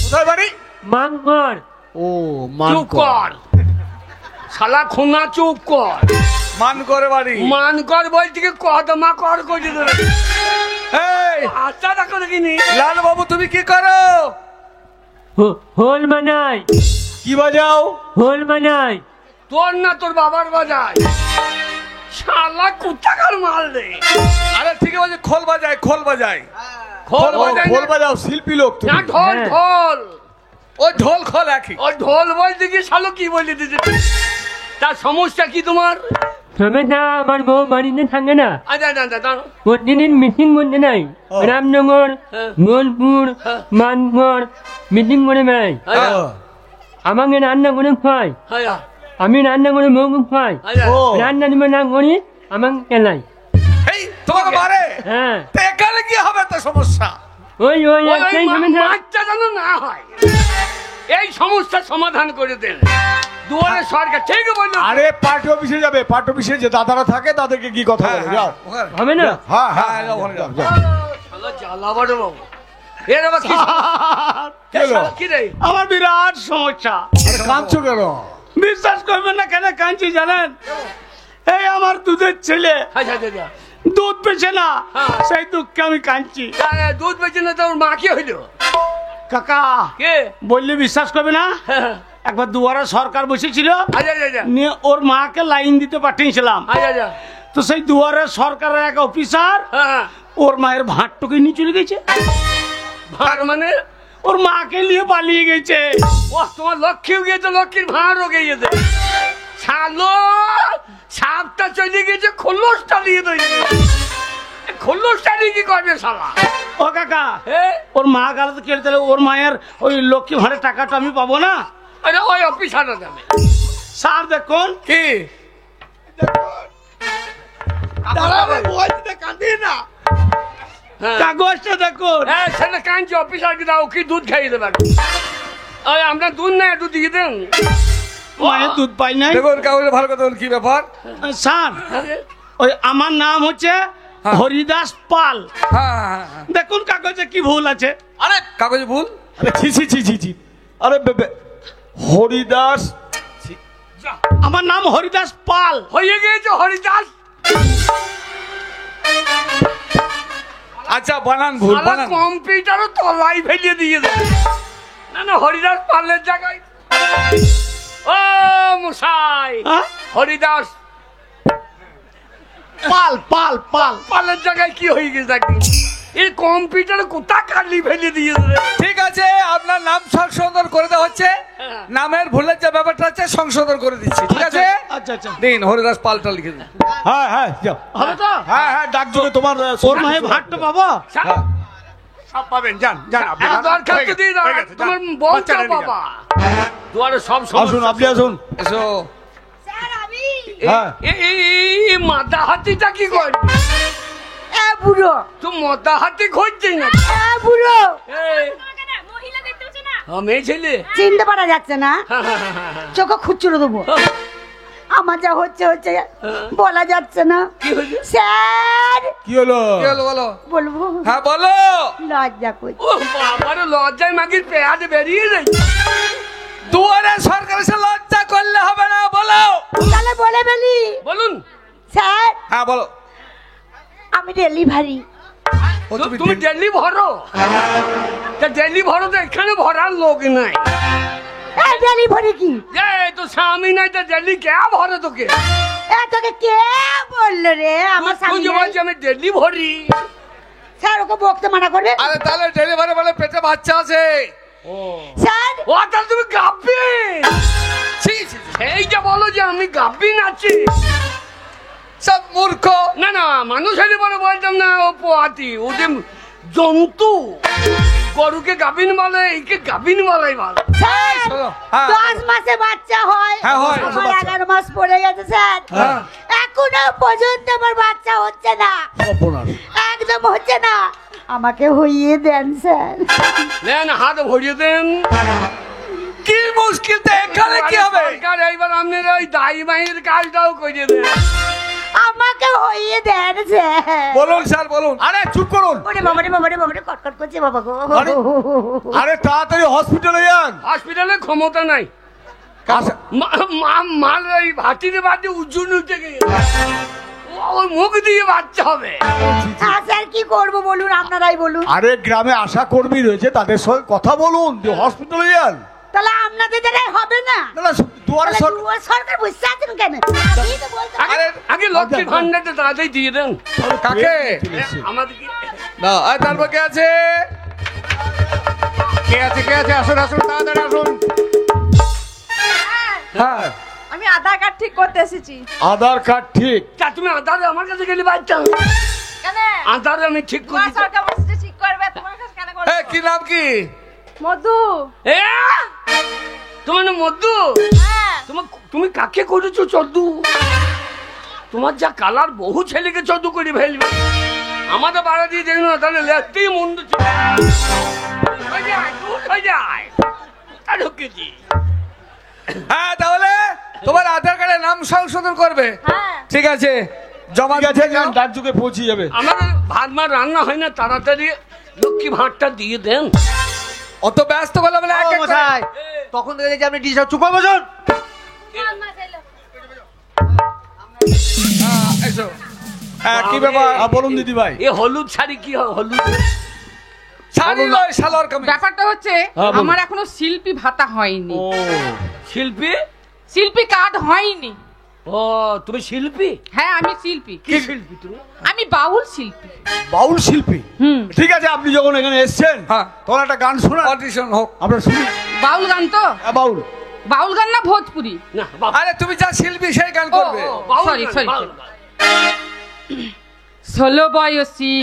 S3: কোথায় বাড়ি?
S7: মাংঘর,
S4: ও
S2: চুপ কর শালা, খুনা চুপ কর।
S5: মান করে বাড়ি।
S2: মান কর বলছি কি কদমা কর করে দেবে।
S5: এই,
S2: আচ্ছা দেখো দেখিনি।
S5: লাল বাবু তুমি কি করো?
S7: হোল মানাই,
S4: কি বাজাও?
S7: হোল মানাই,
S2: তোর না তোর বাবার বাজায়। শালা কুত্তাকার মাল রে।
S5: আরে ঠিক আছে, খোল বাজায়, খোল বাজায়।
S2: খোল
S4: ও,
S2: বাজায়
S4: খোল
S2: না।
S4: বাজাও, শিল্পী লোক তুমি।
S2: না ঢোল
S7: হ্যাঁ।
S2: ঢোল।
S5: ওই ঢোল খোল একই।
S2: ও ঢোল বলতে কি শালো কি বলে দিতে। তার সমস্যা কি তোমার?
S7: তবে না আমার বউ বাড়িতে থাকে না,
S2: আচ্ছা আচ্ছা দাঁড়ো।
S7: প্রতিদিন মিটিং করতে নাই,
S4: ও।
S7: রামনগর,
S2: হ্যাঁ।
S7: বোলপুর,
S2: হ্যাঁ।
S7: মানঘর মিটিং করে বেড়াই।
S2: আচ্ছা
S4: ও,
S7: আমাকে রান্না করে খায়,
S2: আচ্ছা
S7: আমি রান্না করে বউকে খাই,
S2: আচ্ছা।
S4: ও,
S7: রান্না নিবে না করি আমাকে কেলাই।
S5: এই তোমাকে মারে।
S7: হ্যাঁ,
S5: তো এখানে কি হবে তো সমস্যা?
S7: ওই ওই
S2: ওই
S7: একটাই সমস্যা।
S2: মাছটা যেন না হয়, এই সমস্যার সমাধান করে দেন দুয়ারে সরকার। ঠিক বললো।
S4: আরে পার্টি অফিসে যাবে, পার্টি অফিসে যে দাদারা থাকে তাদেরকে কি কথা বলে, যাও।
S5: ওখানে।
S7: হবে না?
S4: হ্যাঁ হ্যাঁ,
S5: হ্যাঁ, যাও, ওখানে যাও।
S4: যাও।
S2: শালা জ্বালা বড় বাবু। এর আবার কি?
S4: কি হলো?
S2: শালা কি রে?
S8: আমার বিরাট সমস্যা।
S4: আরে কাঁদছো কেন?
S8: বিশ্বাস করবেন না কেন কাঁদছি জানেন? এই আমার দুধের ছেলে
S2: আচ্ছা আচ্ছা
S8: দুধ পেছে না,
S2: হ্যাঁ।
S8: সেই দুঃখে আমি কাঁদছি।
S2: দুধ বেচে না তোর মা কি হইলো?
S8: কাকা
S2: কে?
S8: বললে বিশ্বাস করবে না,
S2: হ্যাঁ।
S8: একবার দুয়ারে সরকার বসেছিল,
S2: আচ্ছা আচ্ছা
S8: নিয়ে ওর মাকে লাইন দিতে পাঠিয়েছিলাম।
S2: আচ্ছা আচ্ছা
S8: তো সেই দুয়ারে সরকারের এক অফিসার
S2: হ্যাঁ।
S8: ওর মায়ের ভাঁটটুকে নিয়ে চলে গেছে,
S2: ভাঁড় মানে?
S8: ওর মাকে নিয়ে পালিয়ে গেছে।
S2: ও তোমার লক্ষ্মীও গিয়েছে, লক্ষ্মীর ভাঁড়ও গিয়েছে। শালো সাপটা চলে গেছে, খোলসটা দিয়ে দিয়েছে। খোলসটা দিয়ে কি করবে শালা?
S8: ও কাকা,
S2: এ?
S8: ওর মা গালাতে কেটে দিলে ওর মায়ের ওই লক্ষ্মী ভাঁড়ের টাকাটা আমি পাবো না।
S2: আরে ওই অফিসাররা যাবে।
S8: স্যার দেখুন,
S5: কি?
S2: হ্যাঁ।
S8: কাগজটা দেখুন।
S2: হ্যাঁ সেটা কাঁদছে, অফিসারকে দাও, কি দুধ খাইয়ে দেবে। ওই আমরা দুধ না একটু দিয়ে দেন।
S8: মায়ের দুধ পাই নাই।
S5: দেখুন কাগজে ভালো কথা বলুন, কি ব্যাপার?
S8: স্যার ওই আমার নাম হচ্ছে হরিদাস পাল।
S5: হ্যাঁ হ্যাঁ হ্যাঁ।
S8: দেখুন কাগজে কি ভুল আছে।
S5: আরে কাগজে ভুল?
S4: আরে ছি ছি ছি ছি ছি। আরে হরিদাস,
S8: আমার নাম হরিদাস পাল।
S2: হয়ে গিয়েছে হরিদাস।
S5: আচ্ছা বানান ভুল,
S2: শালা
S5: বানান।
S2: কম্পিউটারও তলায় ফেলিয়ে দিয়ে দেবে। না না হরিদাস পালের জায়গায়। ও মশাই,
S8: হ্যাঁ?
S2: হরিদাস
S8: পাল পাল পাল।
S2: পালের জায়গায় কি হয়ে গেছে একদিন? এই কম্পিউটারে কোথা কালি ফেলে দিয়ে দেবে।
S5: ঠিক আছে, আপনার নাম সংশোধন করে দেওয়া হচ্ছে।
S2: হ্যাঁ।
S5: নামের ভুলের যে ব্যাপারটা আছে সংশোধন করে দিচ্ছি, ঠিক আছে?
S8: আচ্ছা আচ্ছা,
S5: দিন হরিদাস পালটা লিখে দিন।
S4: হ্যাঁ হ্যাঁ, যাও।
S8: হবে তো?
S4: হ্যাঁ হ্যাঁ, ডাকযোগে তোমার
S8: ওর মায়ের ভাতটা পাবো।
S4: হ্যাঁ।
S3: সব পাবেন, যান যান আপনি যান।
S2: দরকার
S3: হয়ে
S2: তো
S3: গেছে,
S2: দিন,
S3: হয়ে গেছে, যান।
S2: তোমার বউটা
S3: বাচ্চারা নিয়ে যান।
S2: বাবা দুয়ারে সব
S4: আসুন,
S2: সমস্যা।
S4: আপনি আসুন।
S5: এসো।
S4: হ্যাঁ।
S2: এই মাদা হাতিটা কি করে?
S1: এ বুড়ো,
S2: তুই মদা হাতি খুঁজছিস না?
S1: এ বুড়ো,
S2: মেয়ে ছেলে।
S1: চিনতে পারা যাচ্ছে না, চোখ খুচরো দেবো। আমার যা হচ্ছে হচ্ছে, বলা যাচ্ছে না।
S2: কি হয়েছে?
S1: স্যার
S4: কি হলো?
S5: কি হলো বলো?
S1: বলবো,
S5: হ্যাঁ বলো।
S1: লজ্জা করছি।
S2: ও বাবার লজ্জায় মাগির পেয়াদ বেরিয়ে যাচ্ছে।
S5: দুয়ারে সরকার এসে লজ্জা করলে হবে না, বলো।
S1: তাহলে বলে ফেলি।
S2: বলুন।
S1: স্যার
S5: হ্যাঁ বলো।
S1: আমি ডেলিভারি,
S5: ও তুমি
S2: তুমি ডেলি ভরো, তা ডেলি ভরো তো এখানে ভরার লোক নাই।
S1: এই ডেলিভারি কি?
S2: এই তো স্বামী নাই, তা ডেলি কে ভরে তোকে?
S1: এ তোকে কে বললো রে আমার
S2: তুই
S1: স্বামী
S2: যে
S1: নেই?
S2: বলছি আমি ডেলি ভরি।
S1: স্যার ওকে বকতে মানা করবে।
S5: আরে তাহলে ডেলিভারি বলে পেটে বাচ্চা আছে।
S1: স্যার
S2: ও তাহলে তুমি গাব্বিন। এই যে বলো যে আমি গাব্বিন আছি।
S5: সব মূর্খ।
S2: না না, মানুষের বলে বলতাম না ও পোয়াতি, ও যে জন্তু। গরুকে গাবিন বলে, একে গাবিন বলাই ভালো।
S1: স্যার
S5: শোনো, হ্যাঁ।
S1: 10 মাসে বাচ্চা হয়।
S5: হ্যাঁ, হয়।
S1: আমার 11 মাস পড়ে গেছে স্যার।
S5: হ্যাঁ।
S1: এখনো পর্যন্ত আমার বাচ্চা হচ্ছে না, একদম হচ্ছে না। আমাকে হইয়ে দেন স্যার।
S2: দেন হাত ভরিয়ে দেন।
S5: কি মুশকিল তো এখানে কি হবে?
S2: সরকার এইবার আপনার ওই দায়ী মায়ের কাজটাও করিয়ে দেন।
S1: আমাকে হইয়ে দেন স্যার।
S5: বলুন স্যার বলুন।
S4: আরে চুপ করুন।
S1: ওরে বাবা রে বাবা রে বাবা রে, কটকট করছে বাবা গো।
S4: আরে তাড়াতাড়ি হসপিটালে যান।
S2: হসপিটালে ক্ষমতা নাই। মাল ওই ভাটিতে বাড়ি উজুন উঠে গিয়ে ওই মুখ দিয়ে বাচ্চা হবে।
S1: হ্যাঁ স্যার কি করব বলুন, আপনারাই বলুন।
S4: আরে গ্রামে আশা কর্মী রয়েছে, তাদের সঙ্গে কথা বলুন যে হসপিটালে যান।
S1: তাহলে আপনাদের দ্বারাই হবে না?
S4: না না, দুয়ারে
S1: তাহলে দুয়ার সরকার বসে আছেন কেন? আমি তো বলতাম।
S2: আগে লক্ষ্মীর ভান্ডারটা তাড়াতাড়ি দিয়ে দেন।
S5: কাকে?
S2: আমাদেরকে
S5: না, আর তারপর কে আছে?
S3: কে আছে কে আছে? আসুন আসুন, তাড়াতাড়ি আসুন।
S5: হ্যাঁ।
S9: আমি আধার কার্ড ঠিক করতে এসেছি।
S4: আধার কার্ড ঠিক।
S2: তা তুমি আধারে আমার কাছে গেলে বাচ্চা
S9: কেন?
S2: আধারে আমি ঠিক করি।
S9: তোমার সরকার বসে ঠিক করবে, তোমার কাছে কেন করবে?
S5: এই কি নাম কি?
S9: মধু।
S2: এ তোমার নাম মদ্দু?
S9: হ্যাঁ।
S2: তুমি কাকে করেছো চদ্দু? তোমার যা কালার, বহু ছেলেকে চদ্দু করে ফেলবে। আমাদের বাড়া দিয়ে দেখো না, তাহলে লেখতেই মন্দ
S5: হ্যাঁ, তাহলে তোমার আধার কার্ডে নাম সংশোধন করবে।
S9: হ্যাঁ।
S5: ঠিক আছে, জমা
S4: ঠিক আছে,
S5: দিয়ে
S4: যান,
S5: যাও।
S4: ডাক যুগে পৌঁছে যাবে।
S2: আমাদের ভাত মার রান্না হয় না, তাড়াতাড়ি লক্ষ্মী ভাতটা দিয়ে দেন।
S5: অত ব্যস্ত বলে বলে
S6: ও
S5: এক এক করে-
S6: মশাই, তখন থেকে দেখছি আপনি ডিস্টার্ব। চুপ করে বসুন।
S5: এসো। হ্যাঁ, কি ব্যাপার?
S4: বলুন দিদি ভাই।
S2: এ হলুদ শাড়ি কি হয়? হলুদ
S5: শাড়ি নয়, সালোয়ার কামিজ।
S10: ব্যাপারটা হচ্ছে
S4: হ্যাঁ, বলুন।
S10: আমার এখনো শিল্পী ভাতা হয়নি,
S2: ও শিল্পী।
S10: শিল্পী কার্ড হয়নি।
S2: ও তুমি শিল্পী?
S10: হ্যাঁ আমি শিল্পী,
S2: কি শিল্পী তুমি?
S10: আমি বাউল শিল্পী।
S4: বাউল শিল্পী? ঠিক আছে, আপনি যখন এখানে এসেছেন
S5: হ্যাঁ।
S4: তখন একটা গান শোনা,
S5: অডিশন হোক।
S4: আমরা শুনি।
S10: বাউল গান তো?
S4: বাউল।
S10: বাউল গান না ভোজপুরি?
S2: না বাবা।
S5: আরে তুমি যা শিল্পী সেই গান করবে।
S2: বাউল
S10: সরি
S2: গান,
S10: সরি।
S2: বাউল গান।
S10: 16 বয়সী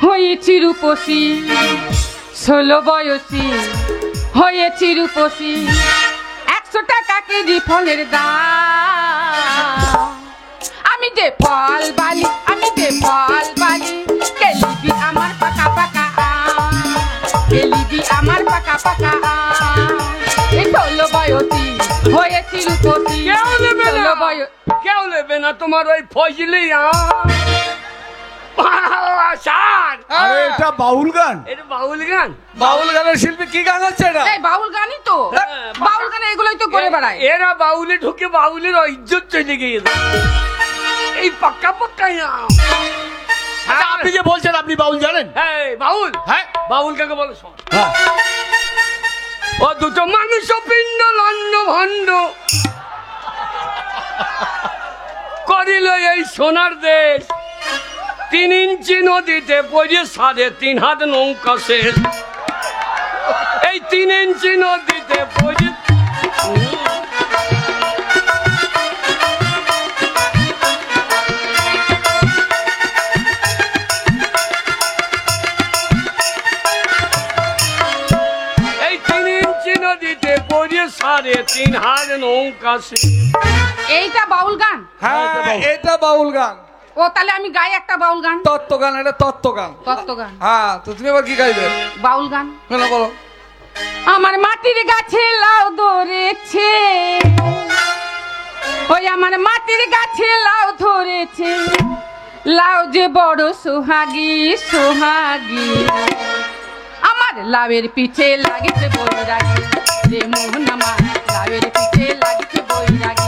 S10: হয়েছি রূপসী, 16 বয়সী হয়েছি রূপসী, 100 টাকা কেজি ফলের দাম। আমি যে ফল বালি, আমি যে ফল বালি, কেলিবি আমার পাকা পাকা আম, কেলিবি আমার পাকা পাকা আম। এই 16 বয়সী হয়েছি রূপসী,
S2: কেউ নেবে না,
S10: 16 বয়স।
S2: কেউ নেবে না তোমার ওই ফজলি
S4: আরে এটা বাউল গান।
S2: এটা বাউল গান।
S5: বাউল গানের শিল্পী কি গান হচ্ছে এটা?
S10: এই বাউল গানই তো, বাউল গানে এগুলোই তো করে বেড়ায়।
S2: এরা বাউলে ঢুকে বাউলের ইজ্জত চলে গিয়েছে। এই পাক্কা পাক্কা
S4: আচ্ছা, আপনি যে বলছেন আপনি বাউল জানেন?
S2: বাউল।
S4: হ্যাঁ,
S2: বাউল কাকে বলে শোন।
S4: হ্যাঁ।
S2: ও দুটো মানুষ পিণ্ড লন্ড ভণ্ড করিল এই সোনার দেশ, 3 ইঞ্চি নদীতে পড়ে 3.5 হাত নৌকা শেষ। এই 3 ইঞ্চি নদীতে পড়ে এই 3 ইঞ্চি নদীতে পড়ে 3.5 হাত নৌকা শেষ।
S10: এইটা বাউল গান?
S5: হ্যাঁ, এটা বাউল গান।
S10: ও তাহলে আমি গাই একটা বাউল গান।
S5: তত্ত্ব গান, এটা তত্ত্ব গান।
S10: তত্ত্ব গান।
S5: হ্যাঁ, তো তুমি আবার কি গাইবে?
S10: বাউল গান।
S5: বলো বলো।
S10: আমার মাটির গাছে লাউ ধরেছে, ওই আমার মাটির গাছে লাউ ধরেছে, লাউ যে বড় সোহাগী সোহাগী, আমার লাউয়ের পিছে লাগিছে বৈরাগী, রে মোহন আমার লাউয়ের পিছে লাগিছে বৈরাগী।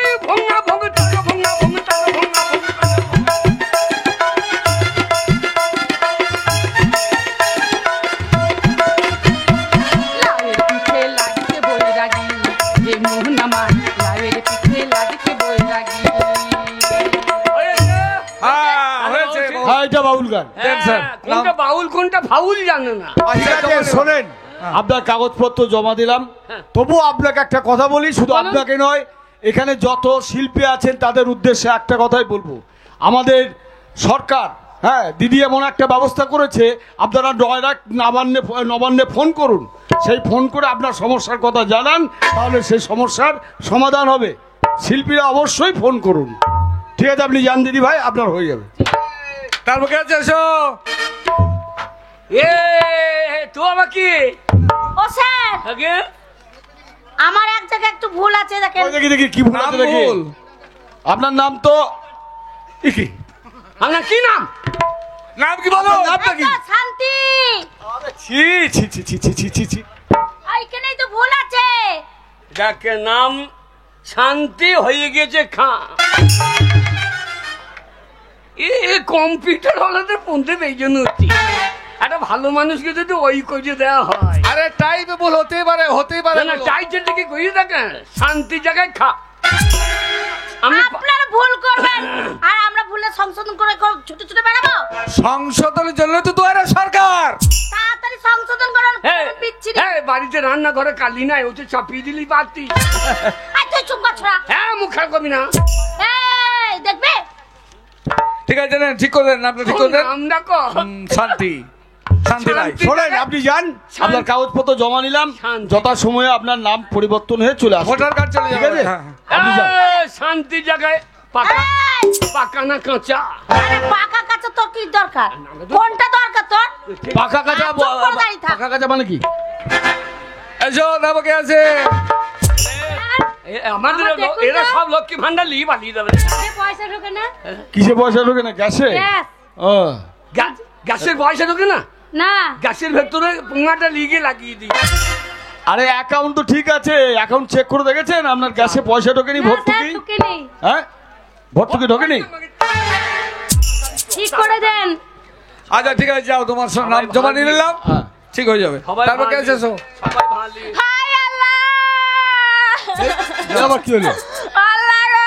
S2: এই ভঙ্গা ভঙ্গ টাকা ভঙ্গা ভঙ্গ টাকা ভঙ্গা ভঙ্গা টাকা ভঙ্গা।
S10: মন আমার লাউয়ের পিঠে লাগছে বৈরাগী।
S2: হয়েছে?
S4: হ্যাঁ এটা বাউল গান।
S2: দেন স্যার, কোনটা বাউল কোনটা ফাউল জানে না।
S4: ঠিক আছে শোনেন, আপনার কাগজপত্র জমা দিলাম, তবু আপনাকে একটা কথা বলি, শুধু আপনাকে নয়, এখানে যত শিল্পী আছেন তাদের উদ্দেশ্যে একটা কথাই বলবো। আমাদের সরকার, হ্যাঁ, দিদি এমন একটা ব্যবস্থা করেছে, আপনারা নবান্নে ফোন করুন, সেই ফোন করে আপনার সমস্যার কথা জানান, তাহলে সেই সমস্যার সমাধান হবে। শিল্পীরা অবশ্যই ফোন করুন, ঠিক আছে? আপনি যান দিদি ভাই, আপনার হয়ে যাবে।
S2: তারপর কে আছে? এসো। এ তো আবার কি?
S1: ও স্যার,
S2: আগে
S1: আমার এক জায়গায় একটু ভুল আছে, দেখেন।
S4: ওই দেখি দেখি কি ভুল আছে দেখি।
S2: ভুল।
S4: আপনার নাম তো কি?
S2: আপনার কি নাম? নাম কি বলো?
S4: নামটা কি?
S1: একটা শান্তি।
S4: ছি ছি ছি ছি ছি ছি ছি ছি।
S1: এইখানেই তো ভুল আছে।
S2: যাকে নাম শান্তি হয়ে গেছে খা। এ কম্পিউটার হলাতে পৌঁছে এই জন্য হচ্ছে। একটা ভালো মানুষকে যদি ওই করে দেওয়া হয়।
S5: আরে টাইপে বল, হতেই পারে, হতেই পারে।
S2: না চাইছেন কি কইয়ে দেখেন, শান্তি জায়গায় খা। আমি
S1: আপনারা ভুল করবেন আর আমরা ভুলে সংশোধন করে ছোট ছোট বেড়াবো।
S5: সংশোধনের জন্য তো দুয়ারে সরকার।
S1: তাড়াতাড়ি সংশোধন করুন। বিচ্ছিরি।
S2: বাড়িতে রান্না ঘরে কালি নাই, ওতে চাপিয়ে দিলি পারতি।
S1: তুই চুপ কর ছোড়া।
S2: হ্যাঁ, মুখ খারাপ করবি না।
S1: এই দেখবে,
S5: ঠিক আছে, নেন, ঠিক করে দেন, আপনি ঠিক করে দেন।
S2: নাম ডাকো
S5: শান্তি, শান্তি রায়।
S4: শোনেন, আপনি যান, আপনার কাগজপত্র জমা নিলাম,
S2: শান্তি।
S4: যথা সময়ে আপনার নাম পরিবর্তন হয়ে চলে আসবে।
S5: ভোটার কার্ড চলে
S4: ঠিক
S5: যাবে।
S4: আছে?
S5: হ্যাঁ।
S4: আপনি যান।
S2: শান্তি জায়গায় পাকা, পাকা না কাঁচা?
S1: আরে পাকা কাঁচা তোর কি দরকার? কোনটা দরকার তোর?
S4: পাকা কাঁচা,
S1: চুপ করে দাঁড়িয়ে থাক।
S4: পাকা কাঁচা মানে কি?
S5: এসো, নাম কে আছে?
S2: আমাদের
S1: আমার দেখুন
S2: এরা
S1: না।
S2: সব লক্ষ্মী ভান্ডার লিয়ে পালিয়ে যাবে।
S1: পয়সা ঢোকে না।
S4: কিসে পয়সা ঢোকে না? গ্যাসে?
S1: গ্যাস।
S4: ও,
S2: গ্যাসের পয়সা ঢোকে না?
S1: না।
S2: গ্যাসের ভেতরে পোঙাটা লিগে লাগিয়ে দিই।
S4: আরে অ্যাকাউন্ট তো ঠিক আছে, অ্যাকাউন্ট চেক করে দেখেছেন আপনার গ্যাসে পয়সা ঢোকেনি?
S1: না,
S4: ভর্তুকি?
S1: স্যার, ঢোকে নেই।
S4: হ্যাঁ, ভর্তুকি ঢোকেনি?
S1: ঠিক করে দেন।
S5: আচ্ছা ঠিক আছে, যাও, তোমার নাম জমা নিয়ে নিলাম,
S4: হ্যাঁ।
S5: ঠিক হয়ে যাবে। তারপর কে আছে? এসো।
S2: সবাই ভালো।
S1: হায় আল্লাহ।
S4: এ আবার কি হলো?
S1: আল্লাহ গো।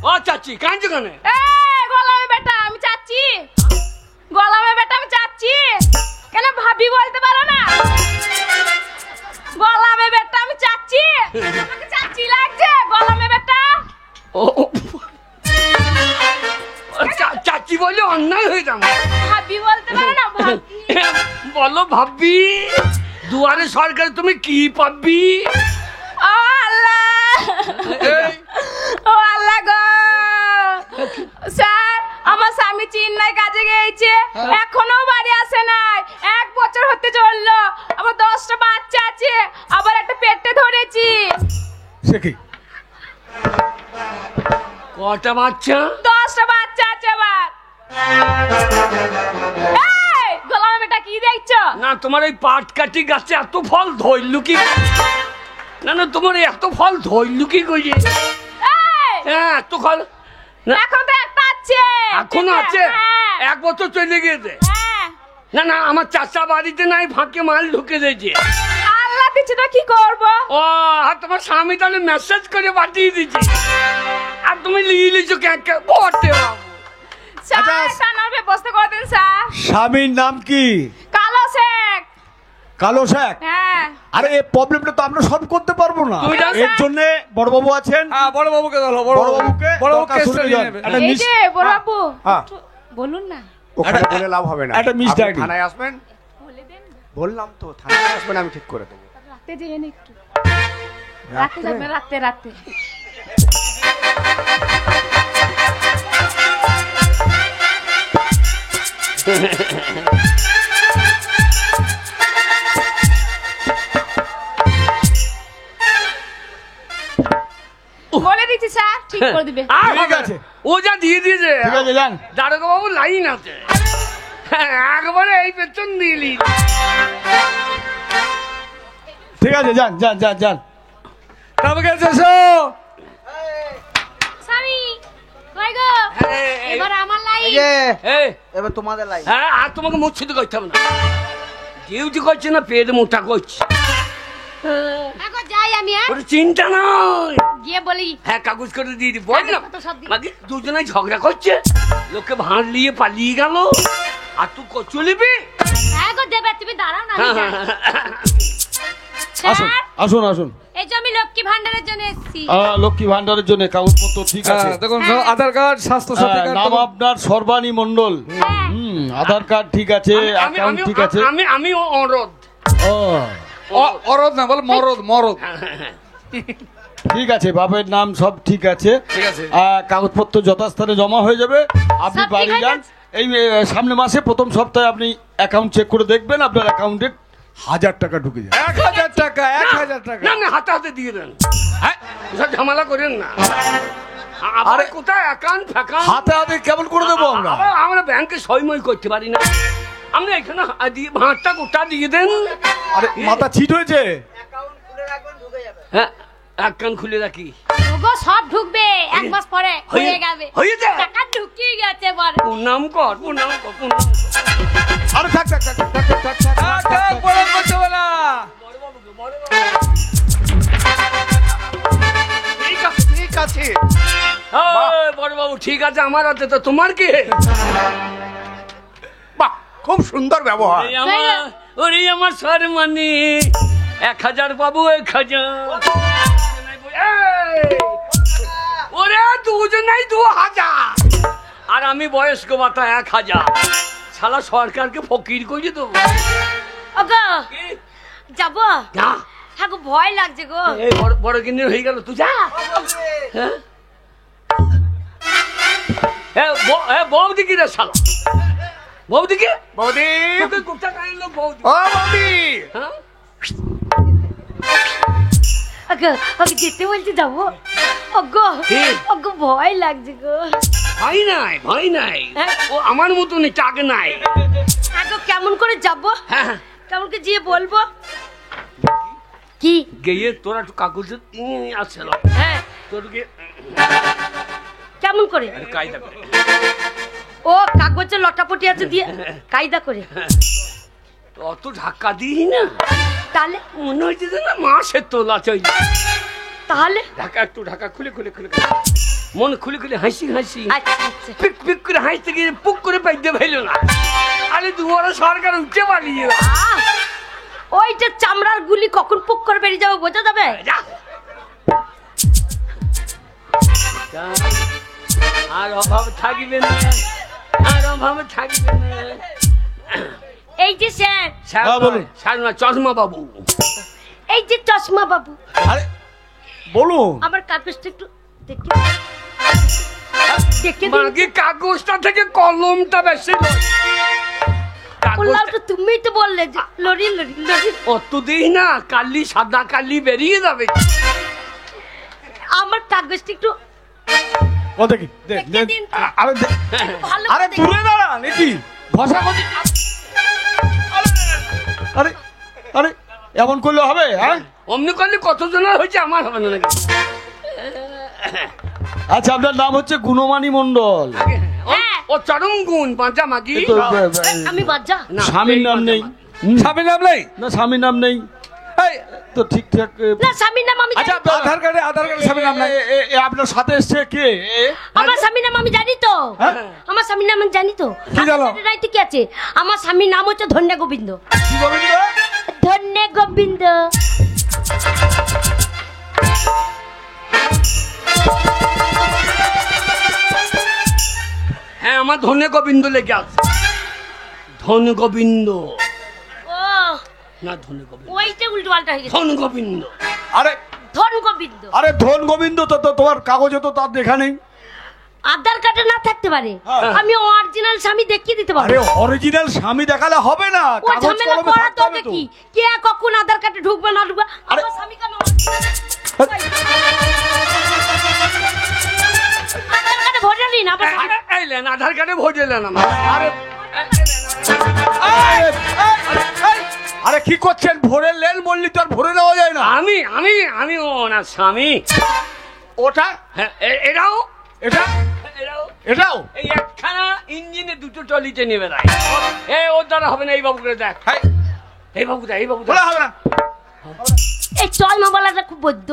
S2: ও চাচি কাঁদছো কেন?
S10: গোলামে বেটা আমি চাচ্ছি, গোলামে বেটা আমি চাচ্ছি, কেন ভাবি বলতে পারো না? গোলামে বেটা আমি চাচ্ছি, আমাকে চাচ্ছি লাগছে, গোলামে বেটা।
S2: ও চাচি বলে অন্যায় হয়ে যাবে।
S10: ভাবি বলতে পারো না? ভাবি।
S2: বলো ভাবি, দুয়ারে সরকার তুমি কি পাবি?
S10: ও আল্লাহ, ও আল্লাহ গো। স্যার, আমার স্বামী চেন্নাই কাজে গিয়েছে, এখনো বাড়ি আসে নাই। 1 বছর হতে চললো, আমার 10টা বাচ্চা আছে, আবার একটা পেটে ধরেছি।
S4: সে কি?
S2: কটা বাচ্চা?
S10: 10টা বাচ্চা আছে আবার। এই গোলাম বেটা কি দেখছো?
S2: না তোমার এই পাট কাটি গাছে এত ফল ধরলু কি? না না, তোমার এত ফল ধরলু কি কইছে?
S10: এই,
S2: হ্যাঁ, এত ফল না
S10: এখন তো একটা আছে।
S2: এখনো আছে?
S10: হ্যাঁ,
S2: 1 বছর চলে গেছে।
S10: হ্যাঁ।
S2: না না, আমার চাচা বাড়িতে নাই, ফাঁকে মাল ঢুকে দিয়েছে।
S10: আল্লাহ দিচ্ছে তো কি করবো?
S2: ও, আর তোমার স্বামী তাহলে মেসেজ করে পাঠিয়ে দিচ্ছে, আর তুমি লিয়ে লিছো কে বটে বাবু।
S10: স্যার, টানার ব্যবস্থা করে দিন স্যার।
S4: স্বামীর নাম কি?
S10: কালো শেখ।
S4: কালো শেখ?
S10: হ্যাঁ।
S4: আরে এই প্রবলেমটা তো আমরা সলভ করতে পারবো না,
S2: তুই জান-
S4: এর জন্য বড়বাবু আছেন।
S5: হ্যাঁ, বড় বাবুকে ধরো,
S4: বড়বাবুকে
S5: বড়বাবু
S4: দরকার
S5: কেসটা
S4: শুনে
S5: নিয়ে
S4: যান।
S5: নেবে।
S4: একটা
S10: এই
S4: মিস-
S10: যে বড় বাবু,
S3: হ্যাঁ।
S10: বলুন না।
S3: ওখানে বলে লাভ হবে না।
S4: একটা মিস
S3: আপনি
S4: ডায়েরি।
S3: থানায় আসবেন। বললাম তো থানায় আসবেন, আমি ঠিক করে দেবো।
S10: রাতে যেয়ে একটু রাতে যাবে, রাতে রাতে। বলে দিচ্ছি স্যার, ঠিক করে দিবে।
S2: আর
S4: ঠিক
S2: হবে
S4: আছে।
S2: না। ও যা দিয়ে দিয়েছে।
S4: ঠিক আছে, যান।
S2: দারোগা বাবু লাইন আছে, একবারে এই পেছন দিলি।
S4: ঠিক আছে, যান যান যান যান।
S5: তারপর কে আছে? এসো।
S1: স্বামী, কই গো? এবার আমার লাইন।
S6: এই যে,
S2: এই,
S6: এবার তোমাদের লাইন।
S2: হ্যাঁ, আর তোমাকে মুখ ছুতে করতে হবে না। কেউ যে করছে না, পেট মোটা করছে।
S1: এখন যাই আমি, হ্যাঁ
S2: ওর চিন্তা নয়,
S1: গিয়ে বলি।
S2: হ্যাঁ কাগজ করে দিয়ে দিই। বল না,
S1: কত সব দিই।
S2: বাকি দুজনে ঝগড়া করছে, লোককে ভাঁড় নিয়ে পালিয়ে গেল, আর তুই চলিবি?
S1: হ্যাঁ গো দেবে, তুমি দাঁড়াও না, আমি যাই।
S4: আসুন
S1: স্যার,
S4: আসুন আসুন।
S1: এই যে আমি লক্ষ্মী ভান্ডারের জন্য এসেছি।
S4: লক্ষ্মী ভান্ডারের জন্য কাগজপত্র ঠিক আছে।
S5: হ্যাঁ, দেখুন সব আধার কার্ড, স্বাস্থ্য সাথী কার্ড।
S4: নাম আপনার সর্বাণী মন্ডল।
S1: হ্যাঁ।
S4: আধার কার্ড ঠিক আছে, অ্যাকাউন্ট ঠিক আছে।
S2: আমি অনুরোধ।
S4: ও
S5: অরদ না, বল মরদ, মরদ।
S4: ঠিক আছে, বাপের নাম সব ঠিক আছে।
S5: ঠিক আছে।
S4: কাগজপত্র যথাস্থানে জমা হয়ে যাবে। আপনি
S1: সব ঠিক
S4: বাড়ি
S1: হয়ে
S4: যান। এই সামনে মাসে প্রথম সপ্তাহে আপনি অ্যাকাউন্ট চেক করে দেখবেন, আপনার অ্যাকাউন্টে 1000 টাকা ঢুকে যাবে।
S5: 1000 টাকা, 1000 টাকা।
S2: না না, হাতে হাতে দিয়ে দেন। হ্যাঁ, ওসব ঝামেলা করেন না। আরে কোথায় অ্যাকাউন্ট ফ্যাকাউন্ট?
S4: হাতে হাতে কেমন করে দেবো আমরা?
S2: আবার আমরা ব্যাংকে সইমই করতে পারি না। আপনি এখানে দিয়ে ভাঁড়টা গোটা দিয়ে দেন।
S4: আরে মাথা ছিট হয়েছে।
S2: হ্যাঁ, অ্যাকাউন্ট খুলে রাখি।
S1: ওগো সব ঢুকবে, এক মাস পরে হয়ে যাবে।
S2: হয়ে যায়?
S1: টাকা ঢুকিয়ে গেছে বড়।
S2: প্রণাম কর, প্রণাম কর, প্রণাম কর।
S4: আরে থাক থাক থাক থাক থাক থাক থাক
S5: থাক, থাক, পড়া করতে হবে না।
S3: ঠিক আছে।
S2: বড় বাবু ঠিক আছে, আমার হাতে তো, তোমার কি?
S3: বাহ, খুব সুন্দর ব্যবহার।
S2: ওরে আমার সরমানি, 1000 বাবু, 1000। ওরে দুজনেই 2000, আর আমি বয়স্ক ভাতা 1000। শালা সরকারকে ফকির করে দেবো।
S1: ওগো যাবো?
S2: যা।
S1: হ্যাঁ গো, ভয় লাগছে গো।
S2: এই বড় কিনে হয়ে গেল, তুই যা। হ্যাঁ বৌদি কি রে শালা? বৌদি কি?
S3: বৌদি,
S2: তোকে কোথা কাহিনী লোক বৌদি?
S3: ও বৌদি,
S2: হ্যাঁ
S1: ওগো ওকে যেতে বলছি, যাবো? ওগো
S2: কি?
S1: ওগো ভয় লাগছে গো।
S2: ভয় নাই, ভয় নাই।
S1: হ্যাঁ?
S2: ও আমার মতন চাক নাই।
S1: ওগো কেমন করে যাবো?
S2: হ্যাঁ,
S1: কেমন করে যেয়ে বলবো? কি?
S2: গিয়ে তোরা একটু কাগজে আসছিল,
S1: হ্যাঁ,
S2: তোর গিয়ে
S1: কেমন করে?
S2: কায়দা করে।
S1: ও কাগজে লটাপটি আছে দিয়ে কায়দা করে।
S2: অত ধাক্কা দিই না,
S1: তাহলে
S2: মনে হচ্ছে যে না মাসের তোলা চই।
S1: তাহলে
S2: ঢাকা একটু ঢাকা খুলে খুলে খুলে মন খুলে খুলে হাসি হাসি
S1: আচ্ছা আচ্ছা।
S2: পিক পিক করে হাসতে গিয়ে পুক করে পাইতে পাইল না। আরে দুয়ারে সরকার উঠতে পালিয়ে গেল।
S1: ওইটা চামড়ার গুলি কখন পুক করে বেরিয়ে যাবে বোঝা যাবে?
S2: যা। আর অভাব থাকিবে না, আর অভাব থাকিবে না।
S1: এই যে স্যার,
S4: হ্যাঁ, বলুন।
S2: চশমা বাবু,
S1: এই যে চশমা বাবু,
S4: আরে বলুন।
S1: আমার কাগজটা একটু দেখে দেখে দিন।
S2: বাকি কাগজটা থেকে কলমটা বেশি নয়।
S1: বললাম তো, তুমিই তো বললে যে লরি লরি লরি।
S2: অত দিই না, কালি সাদা কালি বেরিয়ে যাবে।
S1: আমার কাগজটা একটু
S4: ও দেখি
S1: দেখে দিন।
S4: আরে
S1: ভালো
S4: আরে
S1: করে
S4: দূরে দাঁড়া নাকি ভাষা কথা। আরে আরে এমন করলে হবে? হ্যাঁ,
S2: অমনি করলে কতজনের হয়েছে, আমার হবে না নাকি?
S4: আচ্ছা, আপনার নাম হচ্ছে গুণমানী মন্ডল।
S1: হ্যাঁ।
S2: ও চরম গুণ পাঁচা মাগি।
S4: তো,
S1: আমি বাচ্চা।
S2: না,
S4: স্বামীর
S2: এই
S4: নাম
S2: বাজা
S4: নেই?
S5: স্বামীর নাম নেই?
S4: না, স্বামীর নাম নেই।
S5: এই,
S4: তো ঠিকঠাক।
S1: না, স্বামীর নাম আমি
S4: আচ্ছা,
S1: জানি তো।
S5: আধার কার্ডে স্বামীর নাম নাই?
S4: আপনার সাথে এসছে কে?
S1: আমার স্বামীর নাম আমি জানি তো। আমার স্বামীর নাম আমি জানি তো।
S5: কি জানো?
S1: রাইতে কি আছে? আমার স্বামীর নাম হচ্ছে ধন্যে গোবিন্দ।
S4: কি গোবিন্দ?
S1: ধন্যে গোবিন্দ।
S2: হ্যাঁ, আমার ধনে গোবিন্দ লেগে আছে। ধন গোবিন্দ
S1: ও
S2: না, ধনে গোবিন্দ,
S1: ওইটা উল্টো পাল্টা হয়ে গেছে।
S2: ধন গোবিন্দ।
S4: আরে
S1: ধন গোবিন্দ।
S4: আরে ধন গোবিন্দ তো তোমার কাগজে তো তার দেখা নেই।
S1: আধার কার্ডে না থাকতে পারে, আমি অরিজিনাল স্বামী দেখিয়ে দিতে
S4: আরে
S1: পারবো।
S4: অরিজিনাল স্বামী দেখালে হবে না,
S1: ও
S4: কাগজ
S1: ঝামেলা
S4: কলমে
S1: করা
S4: থাকতে
S1: তো
S4: হবে তো।
S1: দেখি কে কখন আধার কার্ডে ঢুকবে না ঢুকবে।
S4: আরে-
S1: আমার স্বামীকে আমি আধার কার্ডে ভোটার নিন। আমার স্বামী-
S2: এলেন আধার কার্ডে ভোট এলেন আমার।
S4: আরে আরে কি করছেন? ভরে লেন বললি তো আর ভরে নেওয়া যায় না।
S2: আমি আমি আমি ওনার স্বামী।
S4: ওটা
S2: হ্যাঁ, এরাও
S4: এটা
S2: এরাও
S4: এটাও
S2: এই একখানা ইঞ্জিনে দুটো টলিতে নেবে নাই। ওর দ্বারা হবে না, এই বাবুকে দেখ। এই বাবুদা এই বাবুদা
S3: বলা হবে না।
S1: এই চল মা বলাটা খুব বৈদ্য।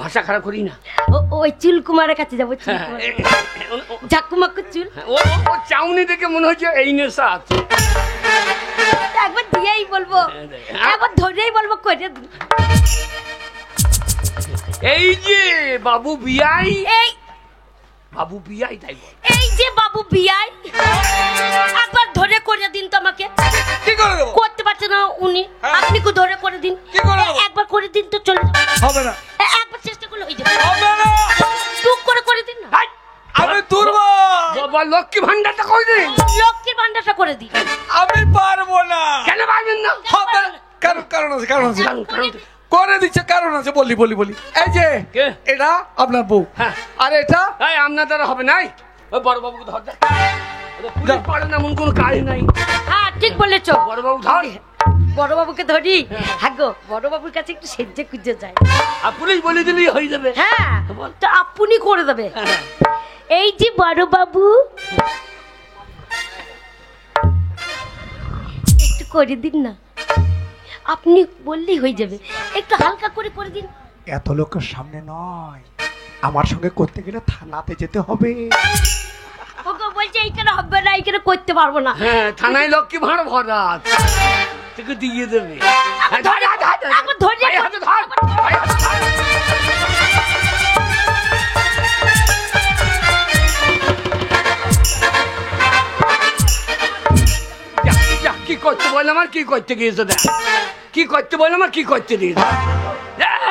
S2: ভাষা খারাপ করি না।
S1: ওই চুল কুমারের কাছে যাবো, ঝাকুমাকুর চুল।
S2: ও চাউনি দেখে মনে হচ্ছে এই নেশা আছে।
S1: একবার দিয়েই বলবো, একবার ধরেই বলবো করে দিন।
S2: এই যে বাবু বিয়াই,
S1: এই
S2: বাবু বিয়াই তাই বল।
S1: এই যে বাবু বিয়াই, একবার ধরে করে দিন তো আমাকে।
S5: কি করে দেবো?
S1: করতে পারছে না উনি, আপনি কো ধরে করে দিন।
S5: কি করে দেবো?
S1: একবার করে দিন তো চলে যাবে।
S5: হবে না,
S1: একবার চেষ্টা করলে হয়ে যাবে।
S5: হবে না,
S1: টুক করে দিন না।
S5: আমি দুর্বল,
S2: বাবা লক্ষ্মী ভান্ডারটা করে দিন।
S1: লক্ষ্মীর ভান্ডারটা করে দিন।
S5: আমি পারবো না।
S2: কেন পারবেন না?
S5: হবে না। কারণ আছে, কারণ আছে,
S2: কারণ-
S5: করে দিচ্ছে, কারণ আছে, বলি। এই যে
S2: কে?
S5: এটা আপনার বউ,
S2: হ্যাঁ।
S5: আর এটা
S2: এই আপনার দ্বারা হবে নাই। ওই বড় বাবুকে ধর দে। পুলিশ পারে না, এমন কোনো কাজ নাই।
S1: হ্যাঁ ঠিক বলেছো।
S2: বড় বাবু ধর।
S1: বড় বাবুকে ধরি। হ্যাঁ গো, বড় বাবুর কাছে একটু সেজে খুঁজে যায়।
S2: আর পুলিশ বলে দিলেই হয়ে যাবে।
S1: হ্যাঁ তো আপনি করে দেবে।
S2: হ্যাঁ।
S1: এই যে বড় বাবু, একটু করে দিন না। আপনি বললেই হয়ে যাবে, একটু হালকা করে করে দিন।
S3: এত লোকের সামনে নয়, আমার সঙ্গে করতে গেলে থানাতে যেতে হবে।
S1: ওকে বলছে এইখানে হবে না, এইখানে করতে পারবো না।
S2: হ্যাঁ, থানায় লক্ষ্মী ভাড় ভরা আছে, তোকে দিয়ে দেবে। হ্যাঁ, ধর, ধর, ধর, ধর।
S1: একবার ধরে
S2: ভাই, হাতে ধর। ভাই, হাতে ধর। যা, যা, কি করতে বললাম আর কি করতে গিয়েছে দেখ, কি করতে বললাম আর কি করতে দিয়েছে।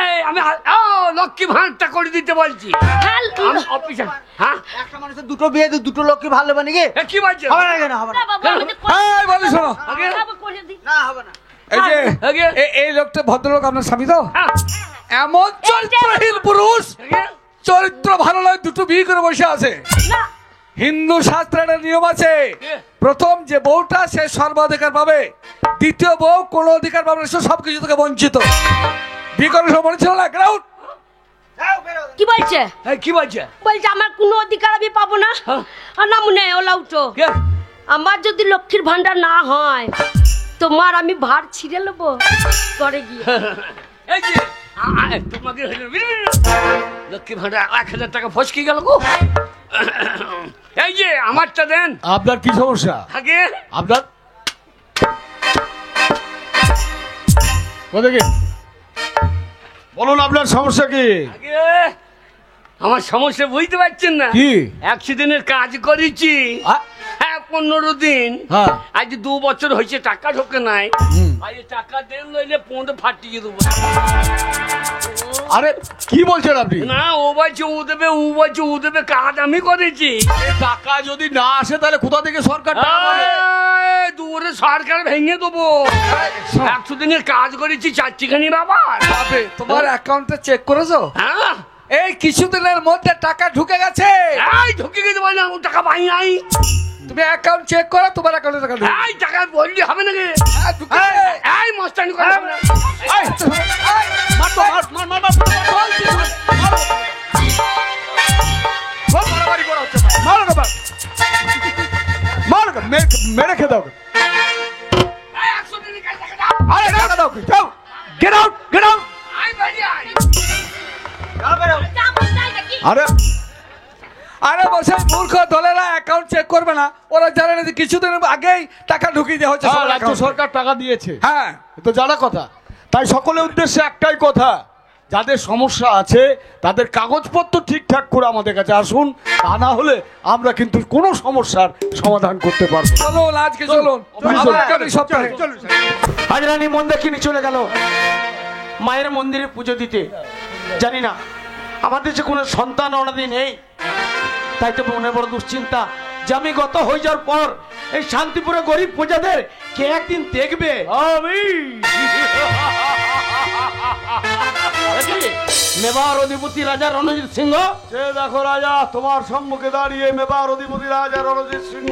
S2: এই, আমি ও লক্ষ্মী ভাঁড়টা করে দিতে বলছি।
S1: হ্যাঁ,
S2: আমি অফিসে। হ্যাঁ,
S6: একটা মানুষের দুটো বিয়ে দিয়ে দুটো লোককে ভালো বানি গে
S2: এ, কি বলছে?
S6: হবে না কেন? হবে না,
S1: না বাবু, আমাদের
S5: এই বলি শোনো,
S2: আগে
S1: বাবু করে দিন।
S6: না হবে না।
S5: এই যে
S2: আগে
S5: এই লোকটা ভদ্রলোক, আপনার স্বামী তো?
S2: হ্যাঁ,
S5: এমন চরিত্রহীন পুরুষ,
S2: আগে
S5: চরিত্র ভালো নয়, দুটো বিয়ে করে বসে আছে।
S1: না
S5: হিন্দু শাস্ত্রে একটা নিয়ম আছে,
S2: কে?
S5: প্রথম যে বউটা সে সর্বাধিকার পাবে, দ্বিতীয় বউ কোনো অধিকার পাবে না, সে সবকিছু থেকে বঞ্চিত। বিয়ে করার সময় মনে ছিল না? গ্রাউন্ড
S1: কি বলছে?
S2: এই, কি বলছে?
S1: বলছে আমার কোনো অধিকার আমি পাবো না।
S2: হ্যাঁ।
S1: আর না মনে ওলা উঠো,
S2: কে?
S1: আমার যদি লক্ষ্মীর ভান্ডার না হয় তোমার আমি ভার ছিঁড়ে নেবো করে গিয়ে।
S2: এই যে তোমাকে লক্ষ্মী ভান্ডার 1000 টাকা ফসকে গেল গো। এই যে আমারটা দেন।
S4: আপনার কি সমস্যা?
S2: আগে
S4: আপনার কোথায় বলুন, আপনার সমস্যা কি?
S2: আগে আমার সমস্যা বুঝতে পারছেন না?
S4: কি?
S2: 100 দিনের কাজ করেছি। হ্যাঁ, 15 দিন।
S4: হ্যাঁ।
S2: আজ 2 বছর হয়েছে, টাকা ঢোকে নাই।
S4: হুম।
S2: আজ টাকা দেন, নইলে পৌঁছ ফাটিয়ে দেবো।
S4: আরে কি বলছেন আপনি?
S2: না, ও বলছে ও দেবে, ও বলছে ও দেবে, কাজ আমি করেছি।
S4: টাকা যদি না আসে তাহলে কোথা থেকে সরকার টাকা পাবে?
S2: এই, দূরে সরকার ভেঙে দেবো। 100 দিনের কাজ করেছি, চারটিখানি বাবা।
S5: যাবে, তোমার অ্যাকাউন্টে চেক করেছো?
S2: হ্যাঁ,
S5: এই কিছুদিনের মধ্যে টাকা ঢুকে গেছে।
S2: এই ঢুকে গেছে বলে ও টাকা পাই নাই।
S5: তুমি অ্যাকাউন্ট চেক করো, তোমার অ্যাকাউন্টে টাকা ঢুকে
S2: এই টাকা বললে হবে নাকি?
S5: হ্যাঁ, ঢুকেছে।
S2: এই মস্তানি করে হবে না।
S5: এই, এই,
S4: মার তো, মার, মার, মার, মার, বলছি, মারো। খুব মারামারি করা হচ্ছে, মারো না, মার। মারো না, মেরে খেয়ে দাও।
S2: এই 100 দিনের কাজ টাকা দাও।
S4: আরে টাকা দাও, যাও, get out, get out.
S2: I বাড়ি আই।
S4: আরে
S5: আরে বসে মূর্খ দলেরা অ্যাকাউন্ট চেক করবে না, ওরা জানে না যে কিছুদিন আগেই টাকা ঢুকিয়ে দেওয়া হচ্ছে
S4: হ্যাঁ,
S5: সবার
S4: রাজ্য
S5: account-এ।
S4: সরকার টাকা দিয়েছে,
S5: হ্যাঁ,
S4: এ তো জানা কথা। তাই সকলের উদ্দেশ্যে একটাই কথা, যাদের সমস্যা আছে তাদের কাগজপত্র ঠিকঠাক করে আমাদের কাছে আসুন, তা না হলে আমরা কিন্তু কোনো সমস্যার সমাধান করতে পারবো না।
S5: চলুন আজকে চলুন,
S4: চলুন।
S5: আগামী সপ্তাহে।
S11: আজ রানী মন দেখিনি চলে গেল মায়ের মন্দিরে পুজো দিতে। জানি না আমার দেশে কোনো সন্তান অনাদি নেই, তাই তো মনে বড় দুশ্চিন্তা যে আমি গত হয়ে যাওয়ার পর এই শান্তিপুরে গরিব প্রজাদের কে একদিন দেখবে।
S4: আমি
S11: মেবার অধিপতি রাজা রণজিৎ সিংহ,
S4: সে দেখো রাজা তোমার সম্মুখে দাঁড়িয়ে মেবার অধিপতি রাজা রণজিৎ সিংহ।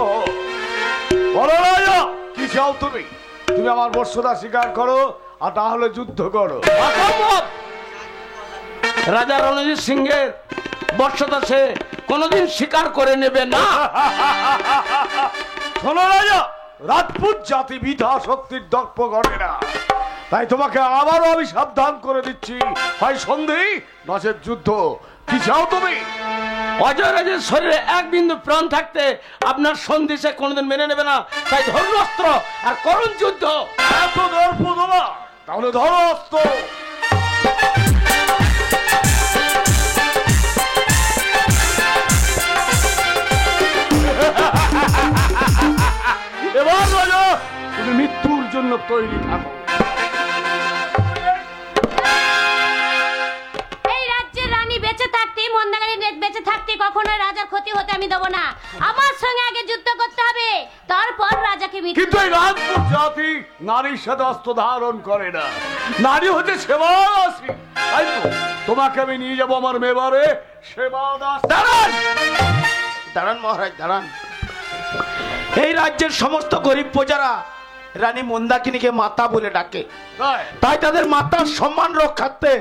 S4: বলো রাজা, কি চাও তুমি? তুমি আমার বর্ষতা স্বীকার করো, আর না হলে যুদ্ধ করো।
S11: অসম্ভব। রাজা রণজিৎ সিংহের বর্ষতা সে কোনোদিন স্বীকার করে নেবে না।
S4: শোনো রাজা, রাজপুত জাতি বিধা শক্তির দর্প করে না। তাই তোমাকে আবারও আমি সাবধান করে দিচ্ছি, হয় সন্ধি নচেৎ যুদ্ধ। কি চাও তুমি?
S11: অজয় রাজের শরীরে এক বিন্দু প্রাণ থাকতে আপনার সন্ধি সে কোনোদিন মেনে নেবে না। তাই ধরুন অস্ত্র আর করুন যুদ্ধ।
S4: এত দর্প দেবা? তাহলে ধরো অস্ত্র। এবার রাজা তুমি মৃত্যুর জন্য তৈরি থাকো।
S1: এই রাজ্যের রানী বেঁচে থাকতে, মন্দাকিনী বেঁচে থাকতে কখনো রাজার ক্ষতি হতে আমি দেব না। আমার সঙ্গে আগে যুদ্ধ করতে হবে, তারপর রাজাকে মৃত্যু।
S4: কিন্তু এই রাজপুত জাতি নারীর সাথে অস্ত্র ধারণ করে না। নারী হচ্ছে সেবাদাসী। তাই তো তোমাকে আমি নিয়ে যাবো আমার মেবারে সেবাদাস।
S11: দাঁড়ান দাঁড়ান মহারাজ দাঁড়ান। এই রাজ্যের সমস্ত গরিব প্রজারা রানী মন্দাকিনীকে মাতা বলে ডাকে। তাই তাদের মাতার সম্মান রক্ষার্থে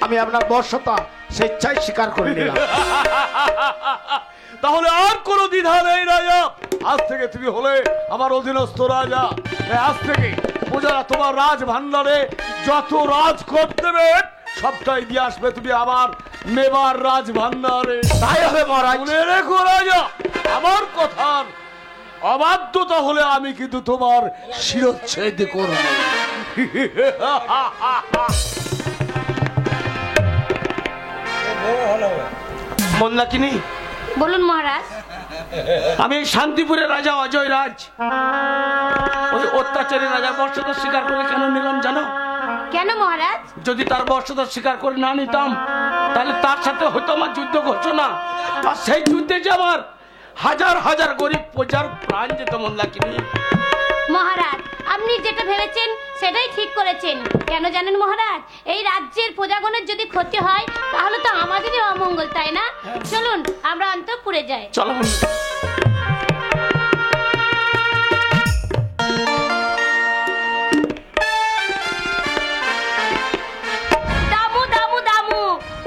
S11: আমি আপনার বর্ষতা স্বেচ্ছায় স্বীকার করে নিলাম।
S4: তাহলে আর কোনো দ্বিধা নেই রাজা। আজ থেকে তুমি হলে আমার অধীনস্থ রাজা। আজ থেকে প্রজারা তোমার রাজ ভান্ডারে যত রাজ দেবে সবটাই দিয়ে আসবে তুমি আমার মেবার রাজ ভান্ডারে।
S11: তাই হবে মহারাজ।
S4: মনে রেখো রাজা, আমার কথার অবাধ্যতা হলে আমি কিন্তু তোমার শিরচ্ছেদ করব।
S11: মন্দাকিনী,
S1: বলুন মহারাজ।
S11: আমি শান্তিপুরের রাজা অজয় রাজ ওই অত্যাচারী রাজা বর্ষতা স্বীকার করে কেন নিলাম জানো?
S1: কেন মহারাজ?
S11: যদি তার বর্ষতা স্বীকার করে না নিতাম তাহলে তার সাথে হয়তো আমার যুদ্ধ ঘোষণা। আর সেই যুদ্ধে যে আমার হাজার হাজার গরিব প্রজার প্রাণ যেত মন্দাকিনী।
S1: মহারাজ, আপনি যেটা ভেবেছেন সেটাই ঠিক করেছেন। কেন জানেন মহারাজ? এই রাজ্যের প্রজাগণের যদি ক্ষতি হয় তাহলে তো আমাদেরই অমঙ্গল, তাই না? চলুন আমরা অন্তঃপুরে যাই।
S11: চলো।
S1: দামু দামু দামু,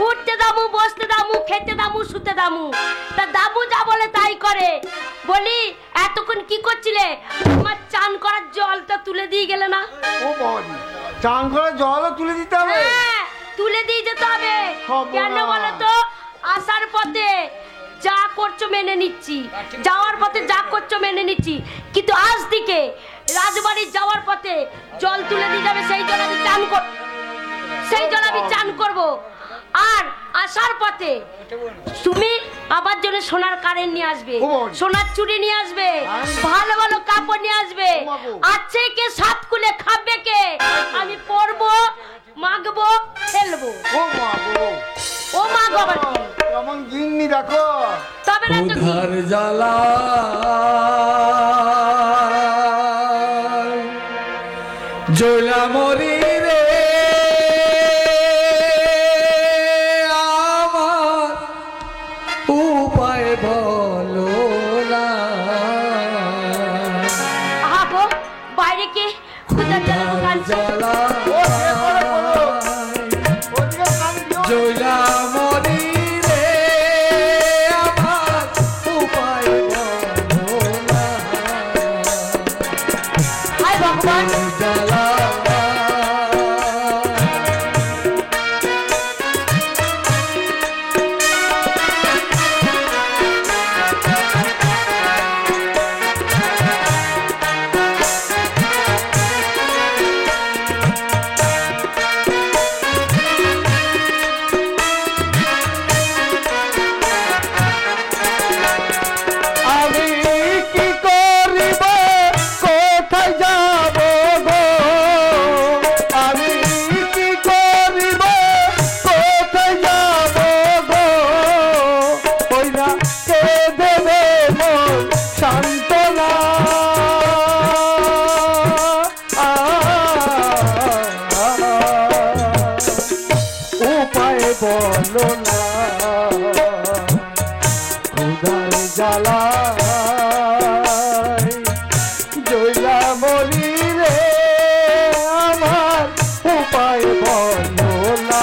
S1: উঠতে দামু, বসতে দামু, খেতে দামু, শুতে দামু। তা দামু যা বলে তাই করে। বলি এতক্ষণ কি করছিলে? আমার চান করার জলটা তুলে দিয়ে গেলে না?
S6: ও বাবা, চান করে জলও তুলে দিতে হবে?
S1: হ্যাঁ, তুলে দিয়ে যেতে হবে। কেন বলো তো? আসার পথে যা করছো মেনে নিচ্ছি, যাওয়ার পথে যা করছো মেনে নিচ্ছি, কিন্তু আজ থেকে রাজবাড়ি যাওয়ার পথে জল তুলে দিয়ে যাবে, সেই জল আমি চান করব। আর আসার পথে তুমি আমার জন্য সোনার কারেন্ট নিয়ে আসবে, সোনার চুড়ি নিয়ে আসবে, ভালো ভালো কাপড় নিয়ে আসবে। আছে কে সাত কুলে খাবে কে? আমি পরবো, মাগবো, খেলবো।
S6: ও মা গো,
S1: ও মা গো, আবার কি?
S6: কেমন গিন্নি দেখো।
S1: তবে না তো কি?
S5: জ্বালা জয়লা মরি রে আমার উপায় বলো না।
S1: আহা গো, বাইরে কে খুদার জ্বালা কাঁদছে।
S5: জয়লা মরি রে আমার উপায় বলো না।
S1: হায় ভগবান,
S5: জ্বালা আমি কি করিব, কোথায় যাব গো? আমি কি করিব, কোথায় যাব গো? ওইরা কে দেবে মন সান্ত্বনা? উপায় বলো না। খুদার জ্বালায় জয়লা মরি রে আমার উপায় বলো না।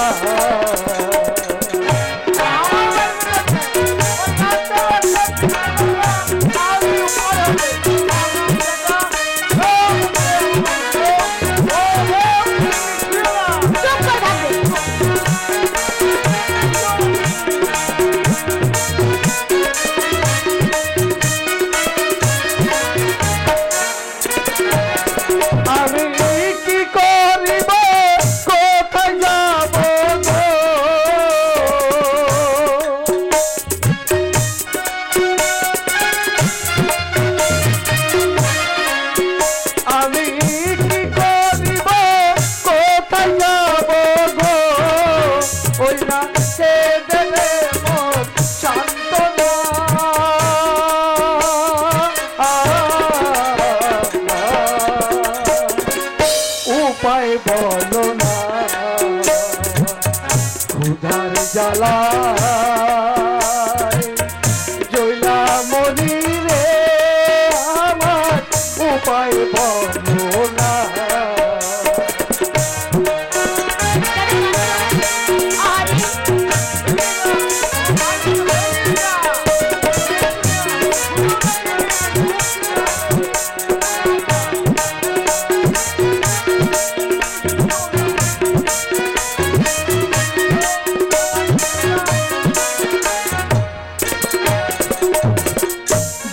S11: জ্বালা জয়লা মনি রে আমার উপায় বলো না।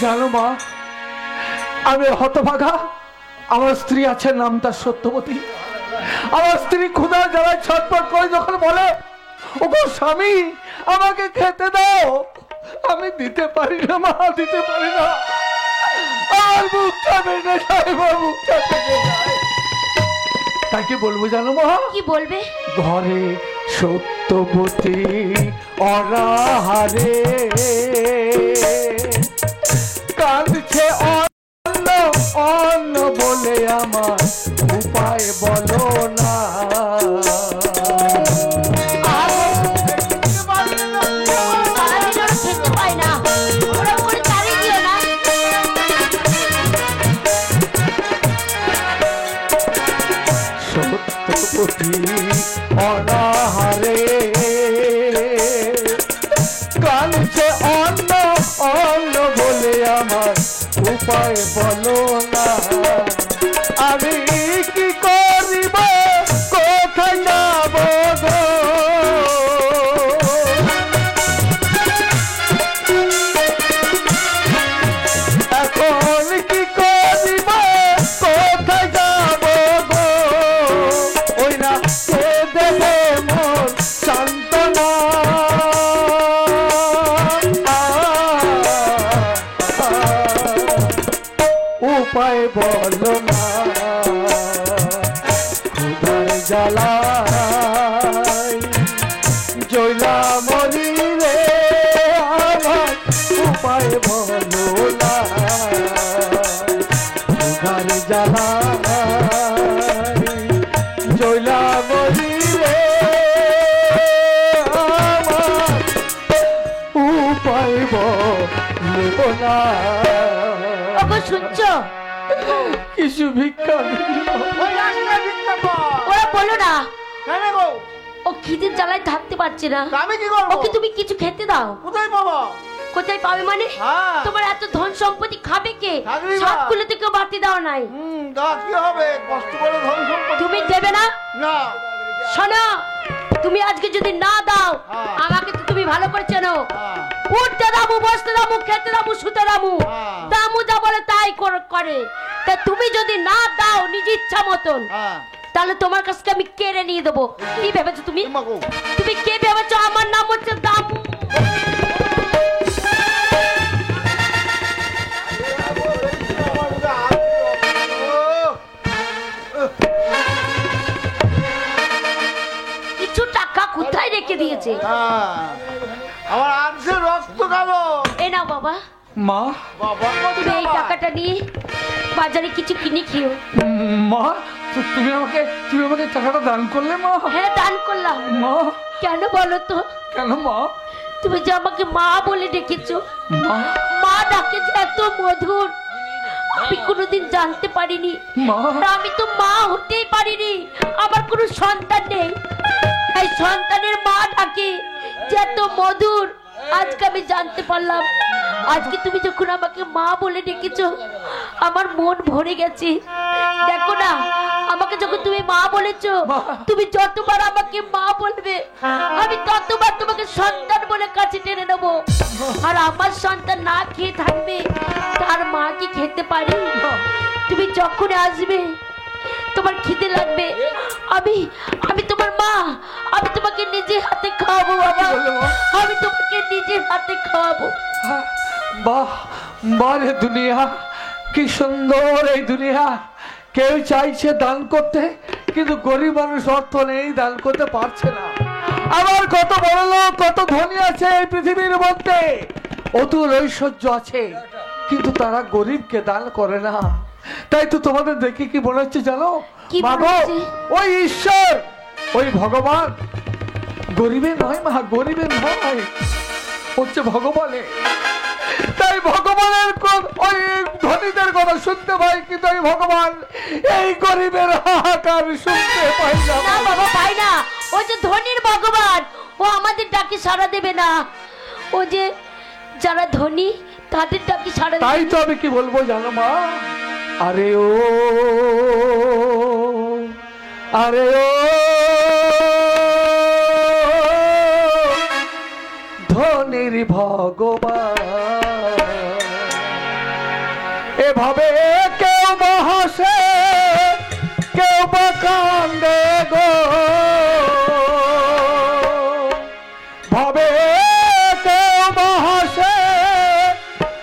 S11: জানো মা, আমি হতভাগা। আমার স্ত্রী আছে, নাম তার সত্যবতী। আমার স্ত্রী ক্ষুধা জ্বালায় ছটফট করে যখন বলে, ওগো স্বামী আমাকে খেতে দাও, আমি দিতে পারি না মা, দিতে পারি না। আমার মুখটা বেঁধে যায়, আমার মুখটা বেঁধে যায়। তাই কি বলবো জানো মা?
S1: কি বলবে?
S11: ঘরে সত্যবতী অনাহারে কাঁদছে অন্ন অন্ন বলে আমার উপায় বলো না। সত্যবতী অনাহারে কাঁদছে অন্ন অন্ন বলে আমার উপায় বলো না। আমি কি করিব, কোথায় যাব গো? এখন কি করিব, কোথায় যাব গো? ওই না কে দেবে মোর সান্ত্বনা। উপায় বলো না। ক্ষুধার জ্বালায় জয়লা মনি রে আমার উপায় বলো না। ক্ষুধার জ্বালায় জয়লা মনি রে আমার উপায় বলো না।
S1: শুনছো?
S11: কিছু ভিক্ষা
S1: ওরা বলো না, ও খিদের জ্বালায় থাকতে পারছে না।
S11: আমি কি করবো?
S1: ওকে তুমি কিছু খেতে দাও।
S11: কোথায় পাবো?
S1: কোথায় পাবে মানে? তোমার এত ধন সম্পত্তি খাবে কে? সবগুলো থেকে বাড়তি দাও নাই।
S11: কি হবে? কষ্ট করে ধন সম্পত্তি
S1: তুমি দেবে না?
S11: না।
S1: শোনো, তুমি আজকে যদি না দাও, আমাকে তো তুমি ভালো করে চেনো। উঠতে দামু, বসতে দামু, খেতে দামু, শুতে দামু, দামু যা বলে তাই করে। তা তুমি যদি না দাও নিজ ইচ্ছা মতন, তাহলে তোমার কাছ থেকে আমি কেড়ে নিয়ে দেবো। কি ভেবেছো তুমি? তুমি কে ভেবেছো? আমার নাম হচ্ছে দামু। কিছু টাকা কোথায় রেখে দিয়েছে?
S11: আমার আনছে রক্ত কালো।
S1: এই নাও বাবা।
S5: মা,
S1: তুমি এই টাকাটা নিয়ে বাজারে কিছু কিনে খেও।
S5: মা তুমি আমাকে টাকাটা দান করলে মা?
S1: হ্যাঁ, দান করলাম।
S5: মা
S1: কেন বলো তো?
S5: কেন মা?
S1: তুমি যে আমাকে মা বলে ডেকেছো,
S5: মা
S1: মা ডাকে যে এত মধুর আমি কোনোদিন জানতে পারিনি। আমি তো মা হতেই পারিনি, আমার কোনো সন্তান নেই। এই সন্তানের মা ডাকে যে এত মধুর আজকে আমি জানতে পারলাম। আজকে তুমি যখন আমাকে মা বলে ডেকেছো, আমার মন ভরে গেছে। দেখো না, আমাকে যখন তুমি মা বলেছো, তুমি যতবার আমাকে মা বলবে আমি ততবার তোমাকে সন্তান বলে কাছে টেনে নেবো। আর আমার সন্তান না খেয়ে থাকবে, তার মা কি খেতে পারে? তুমি যখন আসবে, তোমার খিদে লাগবে, আমি তোমার মা, আমি তোমাকে নিজে হাতে খাওয়াবো বাবা। আমি তোমাকে নিজে হাতে খাওয়াবো।
S11: বাহ বাহ রে দুনিয়া, কি সুন্দর এই দুনিয়া। কেউ চাইছে দান করতে, কিন্তু গরিব মানুষ অর্থ নেই, দান করতে পারছে না। আবার কত বড় লোক, কত ধনী আছে এই পৃথিবীর মধ্যে, অতুল ঐশ্বর্য আছে, কিন্তু তারা গরিবকে দান করে না। তাই তো তোমাদের দেখে কি মনে হচ্ছে জানো? মাগো, ওই ঈশ্বর, ওই ভগবান
S5: গরিবের নয় মা, গরিবের নয়, হচ্ছে ভগবানের। তাই ভগবানের ওই ধনীদের কথা শুনতে পাই, কিন্তু এই ভগবান এই গরিবের হাহাকার শুনতে পাই না।
S1: না বাবা, পাই না। ও যে ধনীর ভগবান, ও আমাদের ডাকে সাড়া দেবে না। ও যে যারা ধনী তাদের ডাকে সাড়া দেবে।
S5: তাই তো আমি কি বলবো জানো মা, আরে ও আরে ও ধনীর ভগবান, এভাবে কেউ বা হাসে কেউ বা কান্দে গো, ভাবে কেউ বা হাসে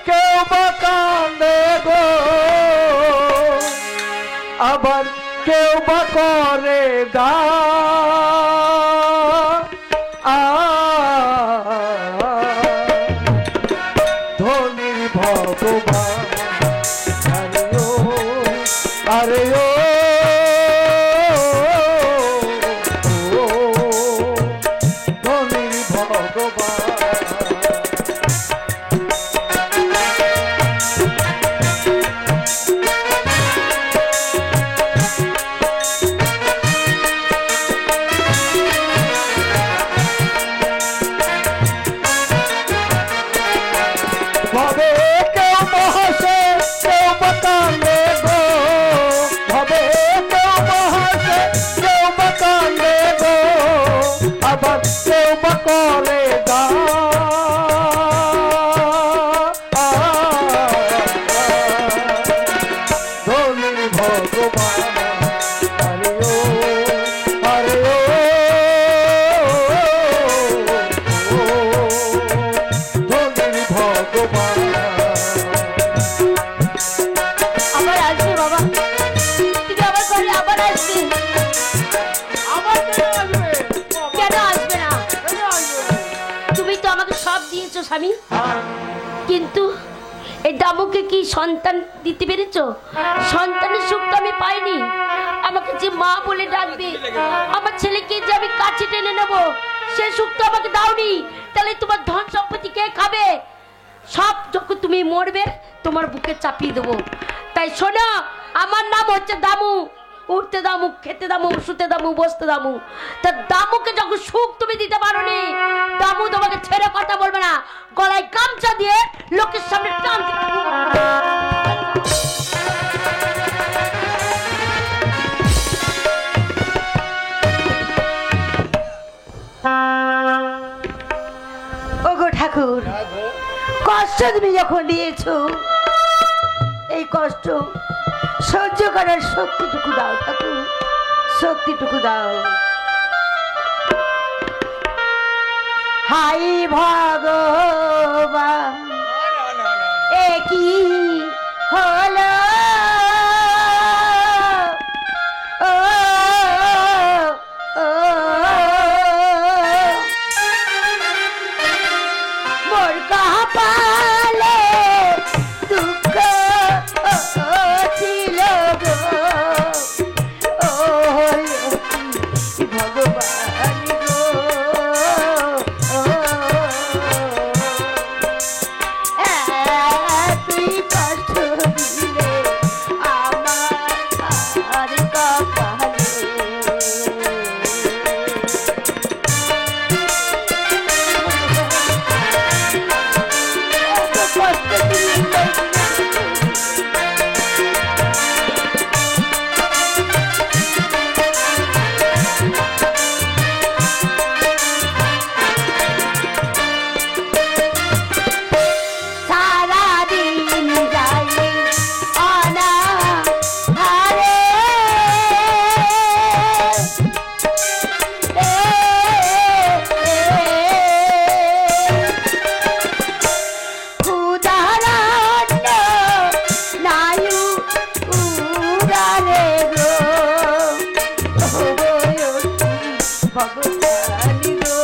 S5: কেউ বা কান্দে গো, আবার কেউ বা করে ধনীর ভগবান, আরে ও ধনীর ভগবান। ভাবে কেউ মহাশে কেউ বা কান্দে গো, ভাবে কেউ মহাশে কেউ বা কান্দে গো, আবার কেউ বা করে ধনীর ভগবান, আরে ও আরে ও ধনীর ভগবান।
S1: আবার আসবে বাবা, তুমি আবার ঘরে আবার আসবে। কেন আসবে না? তুমি তো আমাকে সব দিয়েছো স্বামী, কিন্তু এই দামুকে কি সন্তান দিতে পেরেছো? সন্তানের সুখ তো আমি পাইনি। আমাকে যে মা বলে ডাকবে, আমার ছেলেকে যে আমি কাছে টেনে নেবো, সে সুখ তো আমাকে দাওনি। তাহলে তোমার ধন সম্পত্তি কে খাবে? সব যখন তুমি মরবে তোমার বুকে চাপিয়ে দেবো। তাই শোনো, আমার নাম হচ্ছে দামু। উঠতে দামু, খেতে দামু, শুতে দামু, বসতে দামু। তা দামুকে যখন সুখ তুমি দিতে পারো নি, দামু তোমাকে ছেড়ে কথা বলবে না, গলায় গামছা দিয়ে লোকের সামনে টান। ওগো ঠাকুর, কষ্ট তুমি যখন নিয়েছো, এই কষ্ট সহ্য করার শক্তিটুকু দাও ঠাকুর, শক্তিটুকু দাও। হাই ভগবান, এ কি হলো? ও ও মোর কপালে দুঃখ ছিল গো, ও ভগবান গো, তুই কষ্ট দিলে আমার কপালে। কষ্ট দিলে সারাদিন যাই অনাহারে, ক্ষুধারণ্য নায়ু উড়ালে গো, ভগবান গো,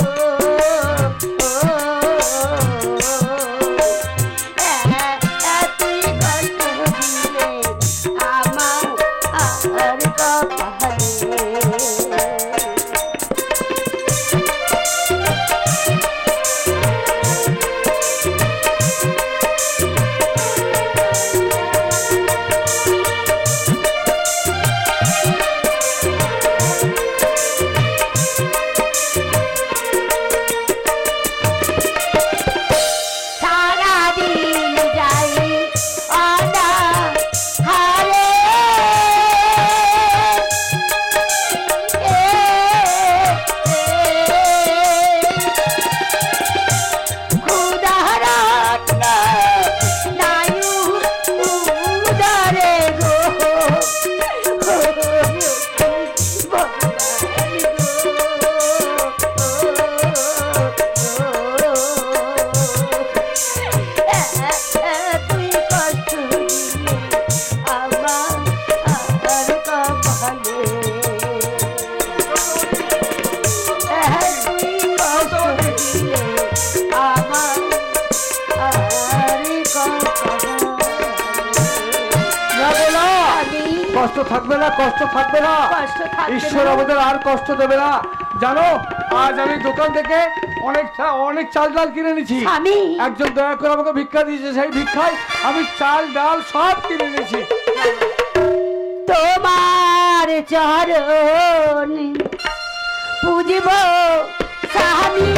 S1: তুই কষ্ট দিলে আমার কপালে।
S5: থাকবে না, কষ্ট থাকবে না।
S1: কষ্ট থাকবে
S5: ঈশ্বর
S1: না।
S5: আমাদের আর কষ্ট দেবে না। জানো, আজ আমি দোকান থেকে অনেক চাল ডাল কিনে নিয়েছি।
S1: স্বামী।
S5: একজন দয়া করে আমাকে ভিক্ষা দিয়েছে, সেই ভিক্ষায় আমি চাল ডাল সব কিনে নিয়েছি।
S1: তোমার চরণ পুজিব স্বামী,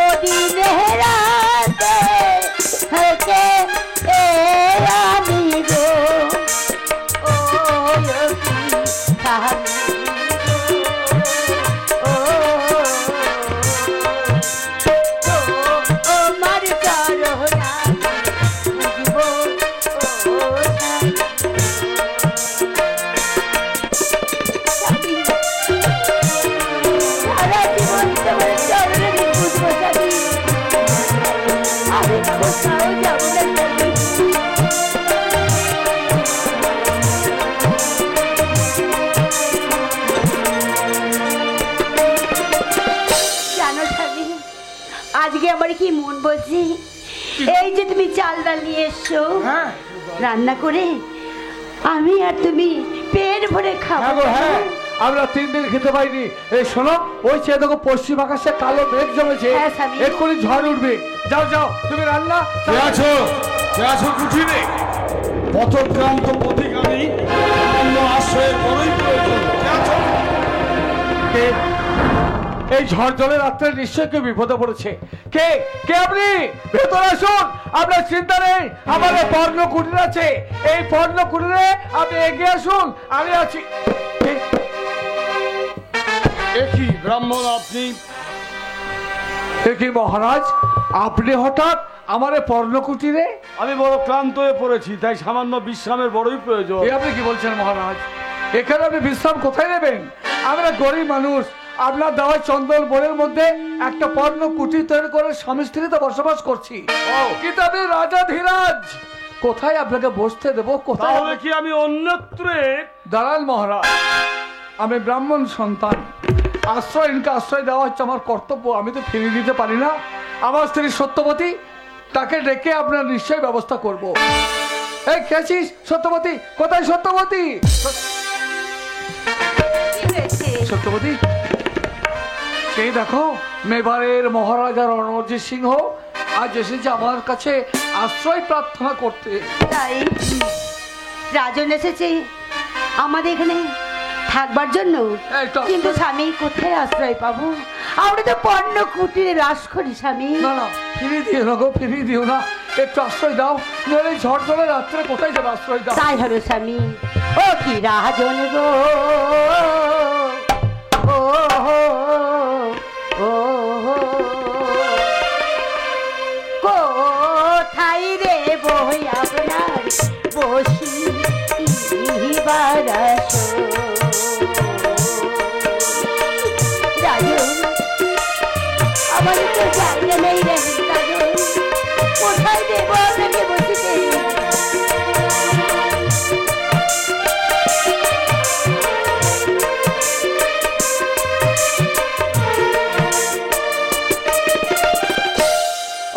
S1: ও দিনে রাতে থেকে আমি গো, ও লক্ষ্মী স্বামী, ও তোমার চরণা পুজিব ও স্বামী, সারা জীবন তোমার চরণে পুজব স্বামী, আমি কোথাও যাব না স্বামী। জানো স্বামী, আজকে আমার কি মন বলছি, এই যে তুমি চাল ডাল নিয়ে এসছো,
S5: হ্যাঁ
S1: রান্না করে আমি আর তুমি পেট ভরে খাবো।
S5: হ্যাঁ গো, হ্যাঁ, আমরা 3 দিন খেতে পাইনি। এই শোনো, ওই চেয়ে দেখো পশ্চিম আকাশে কালো মেঘ জমেছে,
S1: হ্যাঁ, স্বামী।
S5: এক্ষুনি ঝড় উঠবে। যাও যাও, তুমি রান্না।
S4: কে আছো? কে আছো কুঠিরে? পথক্রান্ত পথিকামী, অন্য আশ্রয়ের বড়ই প্রয়োজন। কে আছো?
S5: কে? এই ঝড় জলের রাত্রে নিশ্চয় কেউ বিপদে পড়েছে। কে কে আপনি? ভেতরে আসুন, আপনার চিন্তা নেই। আমাদের পর্ণ কুটির আছে, এই পর্ণ কুটিরে আপনি এগিয়ে আসুন, আমি আছি। কে?
S4: একই ব্রাহ্মণ আপনি?
S5: এ কি মহারাজ, আপনি হঠাৎ আমার এই পর্ণ কুটিরে?
S4: আমি বড় ক্লান্ত হয়ে পড়েছি, তাই সামান্য বিশ্রামের বড়ই প্রয়োজন।
S5: এ আপনি কি বলছেন মহারাজ? এখানে আপনি বিশ্রাম কোথায় নেবেন? আমরা গরিব মানুষ, আপনার দেওয়া চন্দন বনের মধ্যে একটা পর্ণ কুটির তৈরি করে স্বামী স্ত্রীতে বসবাস করছি। কিন্তু আপনি রাজা ধীরাজ, কোথায় আপনাকে বসতে দেবো? কোথায়?
S4: তাহলে কি আমি অন্যত্রে?
S5: দাঁড়ান মহারাজ, আমি ব্রাহ্মণ সন্তান, আশ্রয়হীনকে আশ্রয় দেওয়া হচ্ছে আমার কর্তব্য, আমি তো ফিরিয়ে দিতে পারি না। আমার স্ত্রী সত্যবতী, তাকে ডেকে আপনার নিশ্চয় ব্যবস্থা করব। এই খেয়েছিস সত্যবতী? কোথায় সত্যবতী? সত্যবতী, সেই দেখো মেবারের মহারাজা রণজিৎ সিংহ আজ এসেছে আমার কাছে আশ্রয় প্রার্থনা করতে।
S1: তাই রাজন এসেছে আমাদের এখানে থাকবার জন্য, কিন্তু স্বামী কোথায় আশ্রয় পাবো? আমরা তো পর্ণ কুটিরে বাস করি স্বামী।
S5: না না, ফিরিয়ে দিও না গো, ফিরিয়ে দিও না, একটু আশ্রয় দাও। নইলে এই ঝড় জলের রাত্রে কোথায় যাবে? আশ্রয় দাও।
S1: তাই হলো স্বামী। ও কি রাজন গো, ও ও কোথায় রে বই আপনার বসি বারাস রাজন, আমার তো জায়গা নেই রে রাজন, কোথায় দেব আপনাকে বসিতে?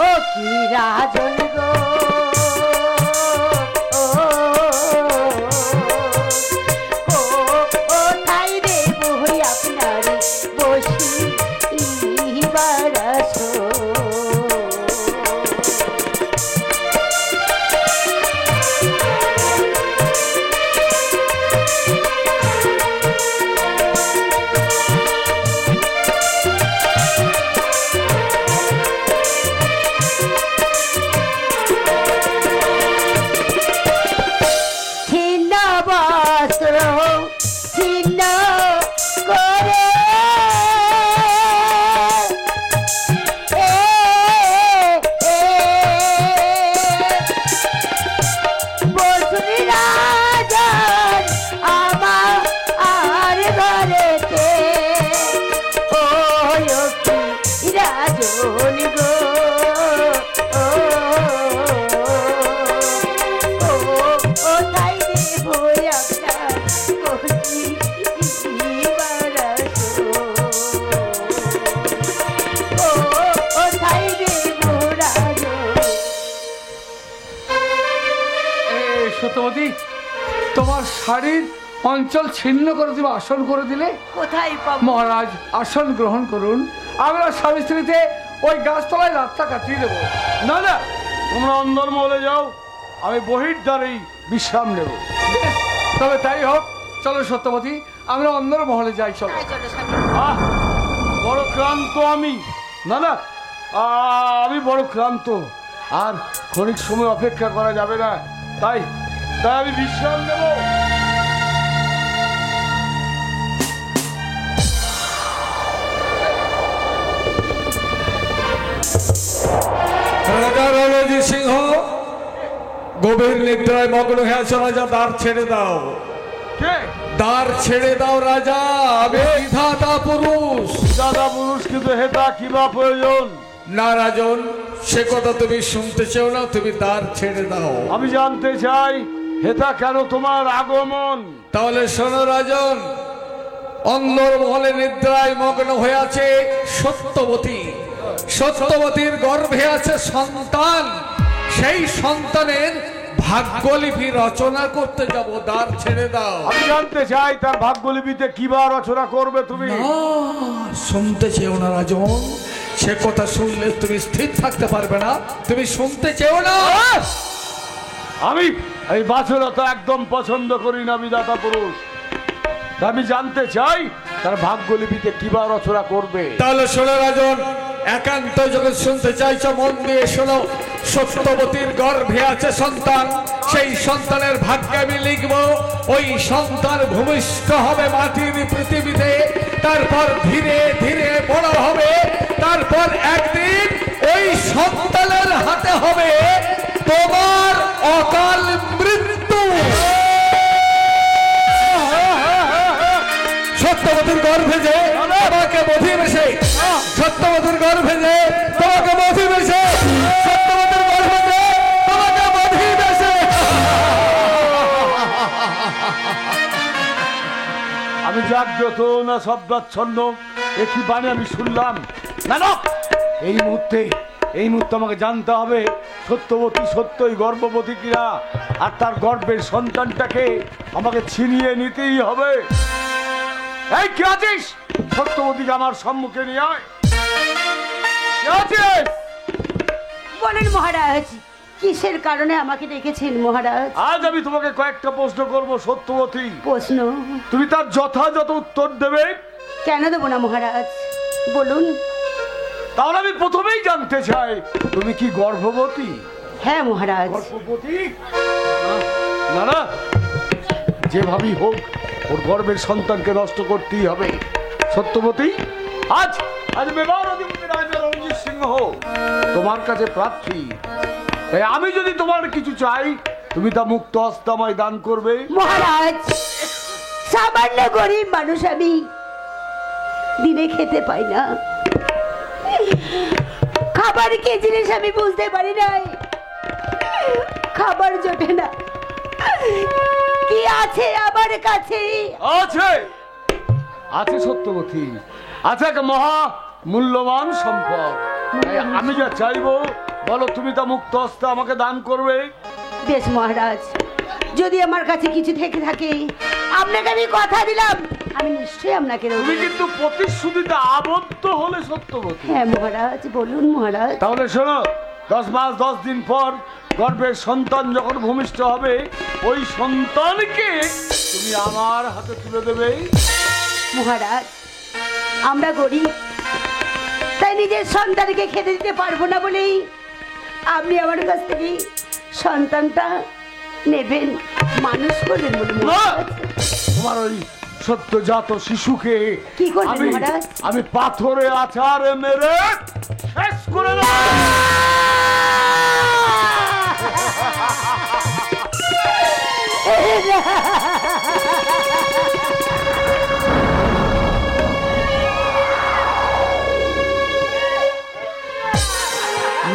S1: ও কি রাজন গো, কোথায় রে বই আপনার বসি বারাস?
S5: সত্যবতী, তোমার শাড়ির অঞ্চল ছিন্ন করে তুমি আসন করে দিলে।
S1: কোথায় পাবো?
S5: মহারাজ আসন গ্রহণ করুন, আমরা স্বামী স্ত্রীতে ওই গাছতলায় রাতটা কাটিয়ে দেবো।
S4: না না, তোমরা অন্দর মহলে যাও, আমি বহির দ্বারেই বিশ্রাম নেব।
S5: তবে তাই হোক, চলো সত্যবতী, আমরা অন্দর মহলে যাই। চলো।
S4: আহ, বড় ক্লান্ত আমি। না না, আমি বড় ক্লান্ত, আর ক্ষণিক সময় অপেক্ষা করা যাবে না, তাই তাই আমি বিশ্রাম নেব।
S5: রাজা রণজিৎ সিংহ গভীর নিদ্রায় মগ্ন হয়ে আছো। রাজা, দ্বার ছেড়ে দাও, দ্বার ছেড়ে দাও রাজা। আমি বিধাতা পুরুষ।
S4: দাদা পুরুষ, কিন্তু হেতা কিবা প্রয়োজন?
S5: না রাজন, সে কথা তুমি শুনতে চাও না, তুমি দ্বার ছেড়ে দাও।
S4: আমি জানতে চাই হেতা কেন তোমার আগমন?
S5: তাহলে শোনো রাজন, অন্দর মহলে নিদ্রায় মগ্ন হয়ে আছে সত্যবতী। সত্যবতীর গর্ভে আছে সন্তান, সেই সন্তানের ভাগ্যলিপি রচনা করতে যাব। দ্বার ছেড়ে দাও।
S4: আমি জানতে চাই তার ভাগ্যলিপিতে কিবা রচনা করবে তুমি?
S5: শুনতে চেও না রাজন, সে কথা শুনলে তুমি স্থির থাকতে পারবে না, তুমি শুনতে চেও না।
S4: আমি এই বাছরতা একদম পছন্দ করি না বিধাতা পুরুষ। আমি জানতে চাই তার ভাগ্যলিপিতে কিবা রচনা করবে।
S5: তাহলে শোনো রাজন, একান্ত যখন শুনতে চাইছো মন দিয়ে শোনো। সত্যবতীর গর্ভে আছে সন্তান, সেই সন্তানের ভাগ্যে আমি লিখব। ওই সন্তান ভূমিষ্ঠ হবে মাটির পৃথিবীতে, তারপর ধীরে ধীরে বড় হবে, তারপর একদিন ওই সন্তানের হাতে হবে তোমার অকাল মৃত্যু। সত্যবতীর গর্ভে যে তোমাকে বধিবেশে, সত্যবতীর গর্ভে যে তোমাকে বধিবেশে, সত্যবতীর গর্ভে যে তোমাকে বধিবেশে।
S4: আমি জাগ্রত না শব্দাচ্ছন্ন, একই বাণী আমি শুনলাম। না না, এই মুহূর্তে আমাকে জানতে হবে সত্যবতী সত্যই গর্ভবতী কিনা, আর তার গর্ভের সন্তানটাকে আমাকে ছিনিয়ে নিতেই হবে। এই কে আছিস? সত্যবতীকে আমার সম্মুখে নিয়ে আয়। কে আছিস?
S1: বলেন মহারাজ, কিসের কারণে আমাকে ডেকেছেন মহারাজ?
S4: আজ আমি তোমাকে কয়েকটা প্রশ্ন করব সত্যবতী।
S1: প্রশ্ন?
S4: তুমি তার যথাযথ উত্তর দেবে।
S1: কেন দেবো না মহারাজ, বলুন।
S4: তাহলে আমি প্রথমেই জানতে চাই, তুমি কি গর্ভবতী?
S1: হ্যাঁ মহারাজ।
S4: গর্ভবতী? না না, যেভাবেই হোক ওর গর্ভের সন্তানকে নষ্ট করতেই হবে। সত্যবতী, আজ মেবার অধিপতি রাজা রণজিৎ সিংহ তোমার কাছে প্রার্থী, তাই আমি যদি তোমার কিছু চাই তুমি তা মুক্ত হস্তে আমায় দান করবে।
S1: মহারাজ, সামান্য গরিব মানুষ আমি, দিনে খেতে পাই না, খাবার কি জিনিস আমি বুঝতে পারি নাই, খাবার জোটে না। কি আছে আমার কাছে?
S4: আছে আছে সত্যবতী, আছে একটা মহা মূল্যবান সম্পদ। তাই আমি যা চাইবো বলো, তুমি তা মুক্ত হস্তে আমাকে দান করবে।
S1: বেশ মহারাজ, যদি আমার কাছে কিছু থেকে থাকে আপনাকে আমি কথা দিলাম, আমি নিশ্চয়ই আপনাকে দেব।
S4: তুমি কিন্তু প্রতিশ্রুতিতে আবদ্ধ হলে সত্যবতী।
S1: হ্যাঁ মহারাজ, বলুন মহারাজ।
S4: তাহলে শোনো, 10 মাস 10 দিন পর গর্ভের সন্তান যখন ভূমিষ্ঠ হবে, ওই সন্তানকে তুমি আমার হাতে তুলে দেবে।
S1: মহারাজ, আমরা গরিব, তাই নিজের সন্তানকে খেতে দিতে পারবো না বলেই আপনি আমার কাছ থেকে সন্তানটা নেবেন, মানুষ করবেন বলুন।
S4: তোমার ওই সদ্যজাত শিশুকে
S1: কি করবেন মহারাজ?
S4: আমি পাথরে আছাড়ে মেরে শেষ করে দেব।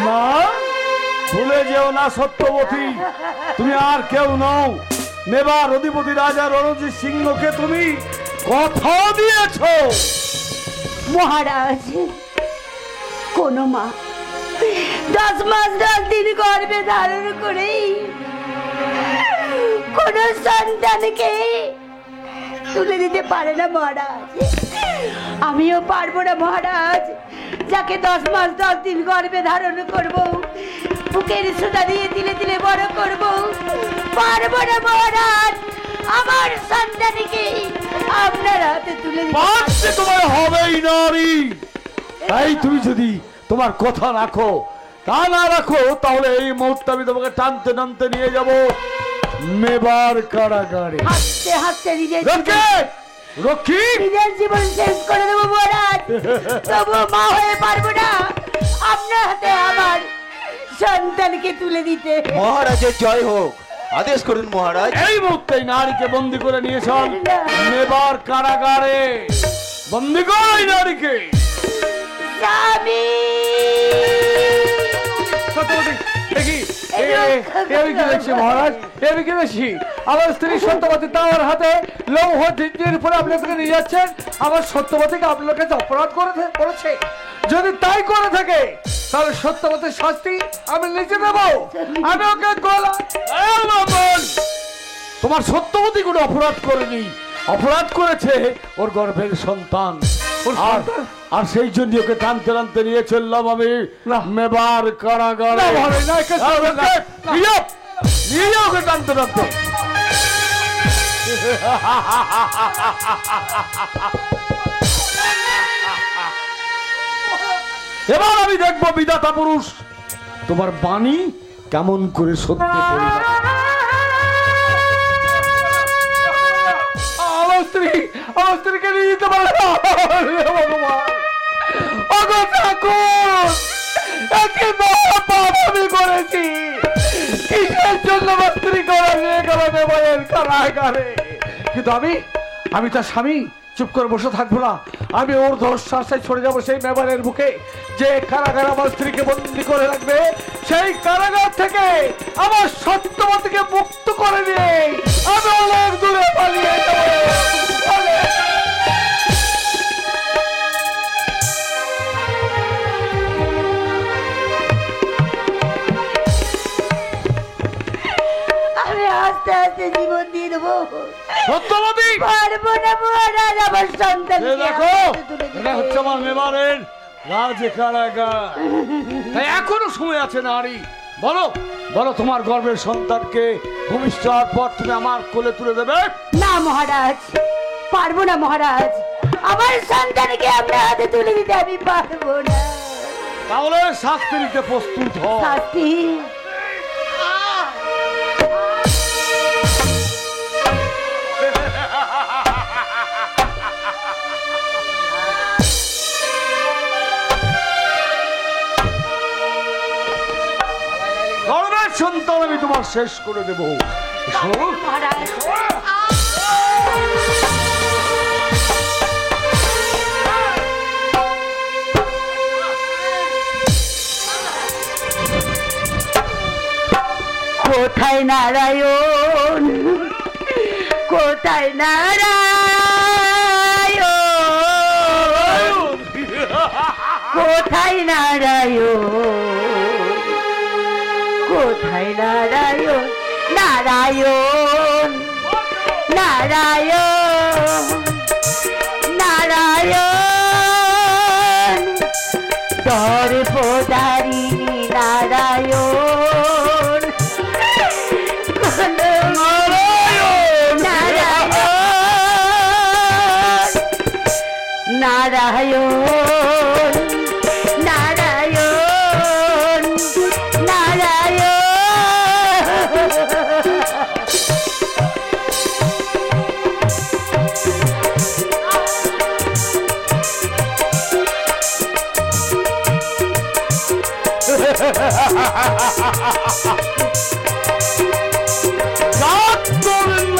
S4: না, ভুলে যেও না সত্যবতী, তুমি আর কেউ নও, মেবার অধিপতি রাজা রণজিৎ সিংহকে তুমি কথা দিয়েছ।
S1: মহারাজ, কোন মা 10 মাস 10 দিন গর্ভে ধারণ করেই কোন সন্তানকে তুলে দিতে পারে না মহারাজ। আমিও পারবো না মহারাজ, যাকে 10 মাস 10 দিন গর্ভে ধারণ করব, বুকের সুতা দিয়ে তিলে তিলে বড় করব, পারবো না মহারাজ। আমার সন্তানকে আপনার হাতে তুলে দিতে
S4: পারছে তোমার হবেই নারী। তাই তুমি যদি তোমার কথা রাখো, তা না রাখো, তাহলে এই মুহূর্তে আমি তোমাকে টানতে টানতে নিয়ে যাব মেবার কারাগারে।
S1: হাসতে হাসতে নিজের
S4: রক্ষী
S1: নিজের জীবন শেষ করে দেবো মহারাজ, তবু মা হয়ে পারবো না আপনার হাতে আমার সন্তানকে তুলে দিতে।
S3: মহারাজের জয় হোক, আদেশ করুন মহারাজ।
S4: এই মুহূর্তে নারীকে বন্দি করে নিয়ে চল মেবার কারাগারে। বন্দি কর এই নারীকে।
S1: স্বামী
S5: দেখি আমি কি দেখছি মহারাজ, আমি কি দেখছি আমার স্ত্রী সত্যবতী তার হাতে লৌহ জিঞ্জির উপরে আপনাকে নিয়ে যাচ্ছেন। আমার সত্যবতীকে আপনার কাছে অপরাধ করেছে। যদি তাই করে থাকে তাহলে সত্যবতীর শাস্তি আমি নিজে দেব। আমি ওকে গলা
S4: তোমার সত্যবতী কোনো অপরাধ করেনি, অপরাধ করেছে ওর গর্ভের সন্তান। আর সেই জন্য ওকে টানতে টানতে নিয়ে চললাম আমি মেবার কারাগারে। নিয়ে ওকে টানতে টানতে। এবার আমি দেখবো বিধাতা পুরুষ তোমার বাণী কেমন করে সত্য পরিণত।
S5: আমার স্ত্রীকে নিয়ে যেতে পারে না ভগবান। আমি করেছি কিসের জন্য আমার স্ত্রীকে ওরা নিয়ে গেল মেবারের কারাগারে। কিন্তু আমি তার স্বামী চুপ করে বসে থাকবো না। আমি ওর ধর্ষায় ছড়ে যাবো সেই মেবারের বুকে, যে কারাগার আমার স্ত্রীকে বন্দী করে রাখবে। সেই কারাগার থেকে আমার সত্যবতীকে মুক্ত করে দিয়ে আমি অনেক দূরে পালিয়ে যাবো।
S1: আমি আস্তে আস্তে জীবন দিয়ে দেবো।
S4: সত্যবতী
S1: পারবো না মহারাজ, আমার সন্তান।
S4: দেখো এটা হচ্ছে আমার মেবারের রাজ কারাগার। তাই এখনো সময় আছে নারী, বলো বলো তোমার গর্ভের সন্তানকে ভূমিষ্ঠ হওয়ার পর তুমি আমার কোলে তুলে দেবে?
S1: না মহারাজ, পারবো না মহারাজ, আমার সন্তানকে আপনার হাতে তুলে দিতে আমি পারবো না।
S4: তাহলে শাস্তি নিতে প্রস্তুত হও।
S1: শাস্তি?
S4: গর্ভের সন্তান আমি তোমার শেষ করে দেবো।
S1: মহারাজ কোথায় নারায়ণ, কোথায় নারায়ণ, কোথায় নারায়ণ, কোথায় নারায়ণ, নারায়ণ নারায়ণ নারায়ণ, দর্পদারিণী নারায়ণ, নারায়ণ নারায়ণ নারায়ণ নারায়ণ।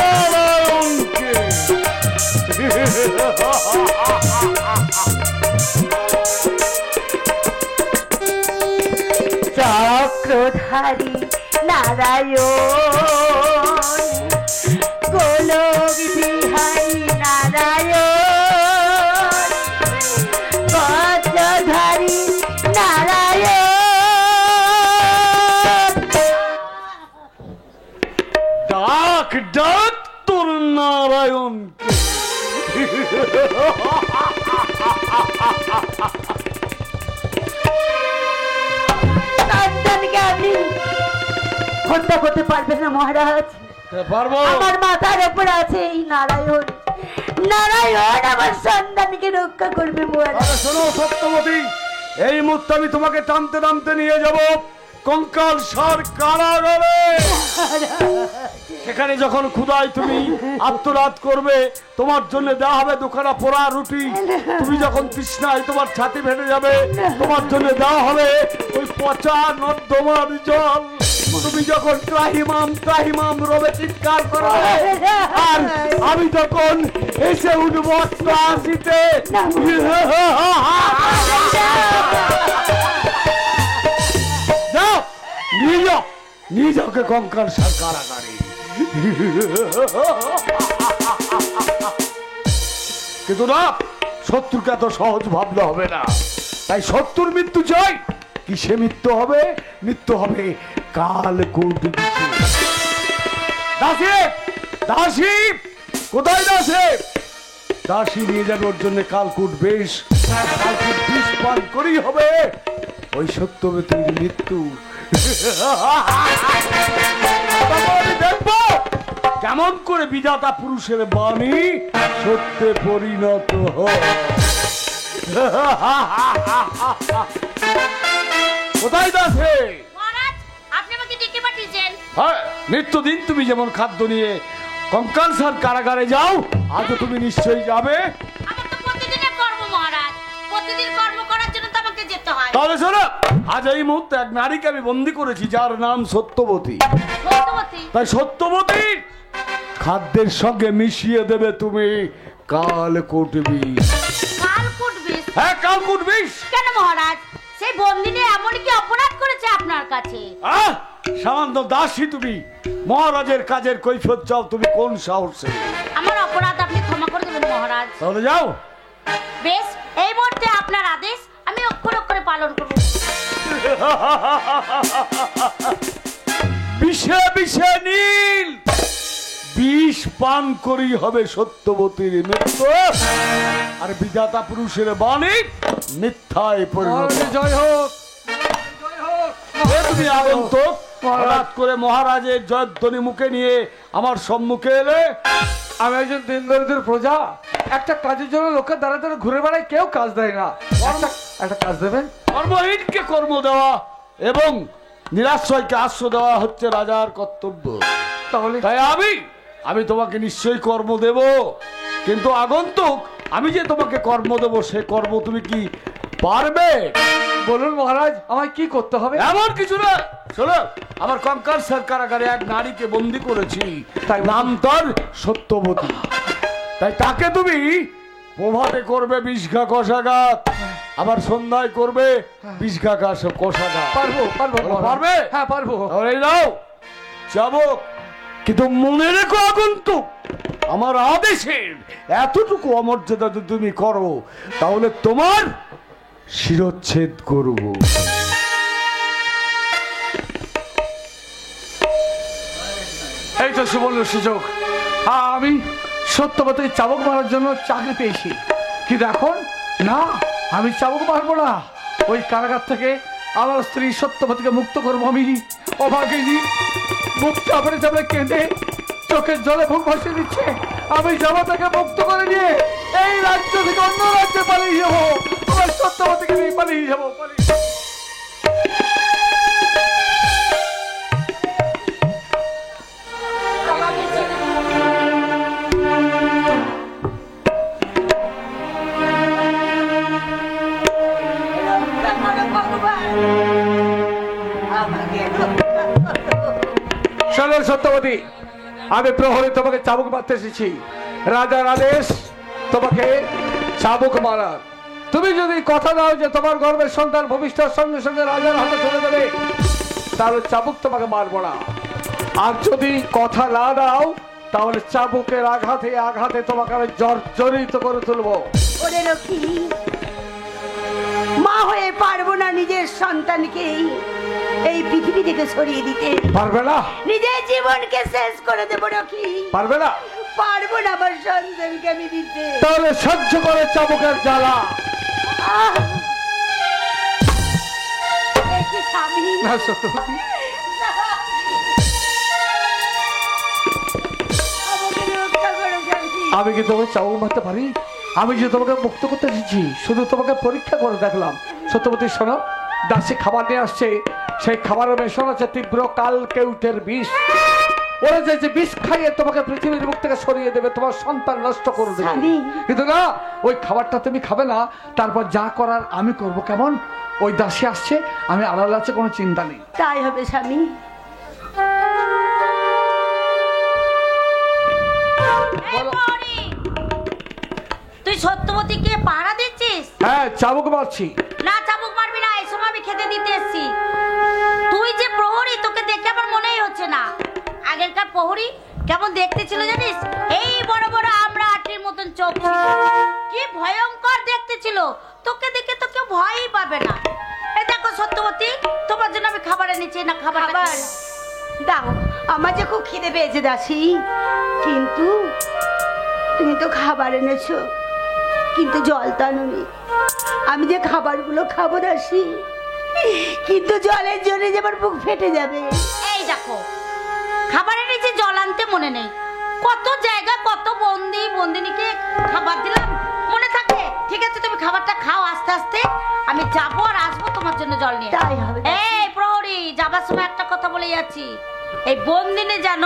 S4: নারায়ণকে
S1: চক্রধারী নারায়ণ, গোলক বিহারী নারায়ণ, বজ্রধারী নারায়ণ।
S4: ডাক ডাক তোর নারায়ণকে।
S1: সন্তানকে আপনি হত্যা করতে পারবেন না মহারাজ।
S4: পারবো।
S1: আমার মাথার উপর আছে এই নারায়ণ। নারায়ণ আমার সন্তানকে রক্ষা করবে মহারাজ।
S4: শোনো সত্যবতী, এই মুহূর্তে আমি তোমাকে টানতে টানতে নিয়ে যাব কঙ্কাল সার কারাগারে। সেখানে যখন ক্ষুধায় তুমি আত্মনাদ করবে, তোমার জন্য দেওয়া হবে দুখানা পোড়া রুটি। তুমি যখন তৃষ্ণায় তোমার ছাতি ফেটে যাবে, তোমার জন্য দেওয়া হবে ওই পচা নর্দমার জল। তুমি যখন ত্রাহিমাম ত্রাহিমাম রবে চিৎকার করবে, আর আমি তখন এসে উঠবো আসিতে। যাও, নিয়ে যাও, নিয়ে যাও কে কঙ্কাল সার কারাগারে। কিন্তু না, শত্রুকে এত সহজ ভাবলে হবে না। তাই শত্রুর মৃত্যু চাই। কিসে মৃত্যু হবে? মৃত্যু হবে কালকূট বিষে। দাসী, দাসী কোথায়? দাসী, দাসী নিয়ে যাবে ওর জন্য কালকূট বিষ। কালকূট বিষ পান করেই হবে ওই সত্যবতীর মৃত্যু। দেখবো কেমন করে বিধাতা পুরুষের বাণী সত্যে পরিণত হয়। কোথায় দাসে?
S1: মহারাজ, আপনি আমাকে ডেকে পাঠিয়েছেন।
S4: হ্যাঁ, নিত্যদিন তুমি যেমন খাদ্য নিয়ে কঙ্কাল সার কারাগারে যাও, আজও তুমি নিশ্চয়ই যাবে।
S1: আমার তো প্রতিদিনের কর্ম মহারাজ, প্রতিদিন কর্ম করার জন্য তো আমাকে যেতে হয়।
S4: তাহলে শোনো, আজ এই মুহূর্তে এক নারীকে আমি বন্দী করেছি, যার নাম সত্যবতী।
S1: সত্যবতী?
S4: তাই সত্যবতী খাদ্যের সঙ্গে মিশিয়ে দেবে তুমি কালকূট বিষ।
S1: কালকূট বিষ?
S4: হ্যাঁ, কালকূট বিষ।
S1: কেন মহারাজ, সেই বন্দিনী এমন কি অপরাধ করেছে আপনার কাছে?
S4: সামান্য দাসী তুমি, মহারাজের কাজের কৈফিয়ত চাও তুমি কোন সাহসে?
S1: আমার অপরাধ আপনি ক্ষমা করে দেবেন মহারাজ।
S4: তাহলে যাও।
S1: বেশ, এই মুহূর্তে আপনার আদেশ আমি অক্ষর অক্ষরে পালন করব।
S4: বিষে বিষে নীল বিষ পান করি হবে সত্যবতীর মৃত্যু, আর বিধাতা পুরুষের বাণী মিথ্যায় পরিণত।
S5: জয় হোক।
S4: তুমি আগন্তুক, হঠাৎ করে মহারাজের জয়ধ্বনি মুখে নিয়ে আমার সম্মুখে এলে।
S5: আমি একজন দিন দরিদ্র প্রজা, একটা কাজের জন্য লোকের দ্বারা দ্বারা ঘুরে বেড়ায়, কেউ কাজ দেয় না। একটা কাজ দেবেন।
S4: কর্মহীনকে কর্ম দেওয়া এবং নিরাশ্রয়কে আশ্রয় দেওয়া হচ্ছে রাজার কর্তব্য।
S5: তাহলে
S4: তাই আমি তোমাকে নিশ্চয়ই কর্ম দেব, কিন্তু আগন্তুক, আমি যে তোমাকে কর্ম দেব সে কর্ম তুমি কি পারবে?
S5: বলুন মহারাজ, আমায় কি করতে হবে?
S4: এমন কিছু না। শোনো, আমার কঙ্কাল সার কারাগারে এক নারীকে বন্দী করেছি, তাই নাম তার সত্যবতী। তাই তাকে তুমি প্রভাতে করবে 20 ঘা কষাঘাত, আবার সন্ধ্যায় করবে 20 ঘা কষাঘাত।
S5: পারবো, পারবো।
S4: পারবে?
S5: হ্যাঁ, পারবো।
S4: তাহলে নাও, যাবো। কিন্তু মনে রেখো আগন্তুক, আমার আদেশের এতটুকু অমর্যাদা যদি তুমি করো, তাহলে তোমার শিরচ্ছেদ করব।
S5: এই তো সুবর্ণ সুযোগ। আমি সত্যবতীকে চাবুক মারার জন্য চাকরি পেয়েছি, কিন্তু এখন না, আমি চাবুক মারবো না। ওই কারাগার থেকে আমার স্ত্রী সত্যবতীকে মুক্ত করবো আমি। অভাগিনী মুখ চাপড়ে চাপড়ে কেঁদে চোখের জলে মুখ ভাসিয়ে দিচ্ছে। আমি যাবো তাকে মুক্ত করে নিয়ে এই রাজ্য থেকে অন্য রাজ্যে পালিয়ে যাবো। আমার সত্যবতীকে নিয়ে পালিয়ে যাবো। সত্যবতী, আমি প্রহরী তোমাকে চাবুক মারতে এসেছি। রাজার আদেশ তোমাকে চাবুক মারার। তুমি যদি কথা দাও যে তোমার গর্ভের সন্তান ভবিষ্যৎ সঙ্গে সঙ্গে রাজার হাতে চলে যাবে, তাহলে চাবুক তোমাকে মারবো না। আর যদি কথা না দাও, তাহলে চাবুকের আঘাতে আঘাতে তোমাকে আমি জর্জরিত করে তুলবো।
S1: ওরে লক্ষ্মী, মা হয়ে পারবো না নিজের সন্তানকে এই পৃথিবী থেকে সরিয়ে দিতে।
S5: পারবে না?
S1: নিজের জীবনকে শেষ করে দেবো নাকি?
S5: পারবে না?
S1: পারবো না আমার সন্তানকে আমি দিতে।
S5: তাহলে সহ্য করে চাবুকের জ্বালা।
S1: আহ! এ কি স্বামী?
S5: না সত্যবতী,
S1: আমাকে রক্ষা করো স্বামী।
S5: আমি কি তোমাকে চাবুক মারতে পারি? আমি যে তোমাকে মুক্ত করতে এসেছি, শুধু তোমাকে পরীক্ষা করে দেখলাম। সত্যবতী শোনো, দাসী খাবার নিয়ে আসছে, সেই খাবারের মেশানো আছে তীব্র কালকেউটের বিষ। ওরা যে বিষ খাইয়ে তোমাকে পৃথিবীর মুখ থেকে সরিয়ে দেবে, তোমার সন্তান নষ্ট করে দেবে।
S1: স্বামী।
S5: কিন্তু না, ওই খাবারটা তুমি খাবে না, তারপর যা করার আমি করব। কেমন? ওই দাসী আসছে, আমি আড়াল আছে, কোনো চিন্তা নেই।
S1: তাই হবে স্বামী। এই পরি, তুই সত্যবতীকে পাহারা দিচ্ছিস?
S5: হ্যাঁ, চাবুক মারছি।
S1: না, চাবুক মারবি না, এই সময় আমি খেতে দিতে এসেছি। তুই যে প্রহরী, তোকে দেখে আমার মনেই হচ্ছে না। আগেরকার প্রহরী কেমন দেখতে ছিল জানিস? এই বড় বড় আমরা আটির মতন চোখ ছিল, কি ভয়ঙ্কর দেখতে ছিল। তোকে দেখে তো কেউ ভয়ই পাবে না। এই দেখো সত্যবতী, তোমার জন্য আমি খাবার এনেছি, না খাবার দাও। আমার যে খুব খিদে পেয়েছে দাসী, কিন্তু তুমি তো খাবার এনেছো, কিন্তু জল তো আনোনি। আমি যে খাবারগুলো খাবো দাসী, কিন্তু জলের জন্য যে আমার বুক ফেটে যাবে। এই দেখো, খাবার এনেছি, জল আনতে মনে নেই। কত জায়গা, কত বন্দিনীকে খাবার দিলাম, মনে থাকে? ঠিক আছে, তুমি খাবারটা খাও আস্তে আস্তে, আমি যাবো আর আসবো তোমার জন্য জল নিয়ে। তাই হবে। এই প্রহরী, যাবার সময় একটা কথা বলে যাচ্ছি, এই বন্দিনী যেন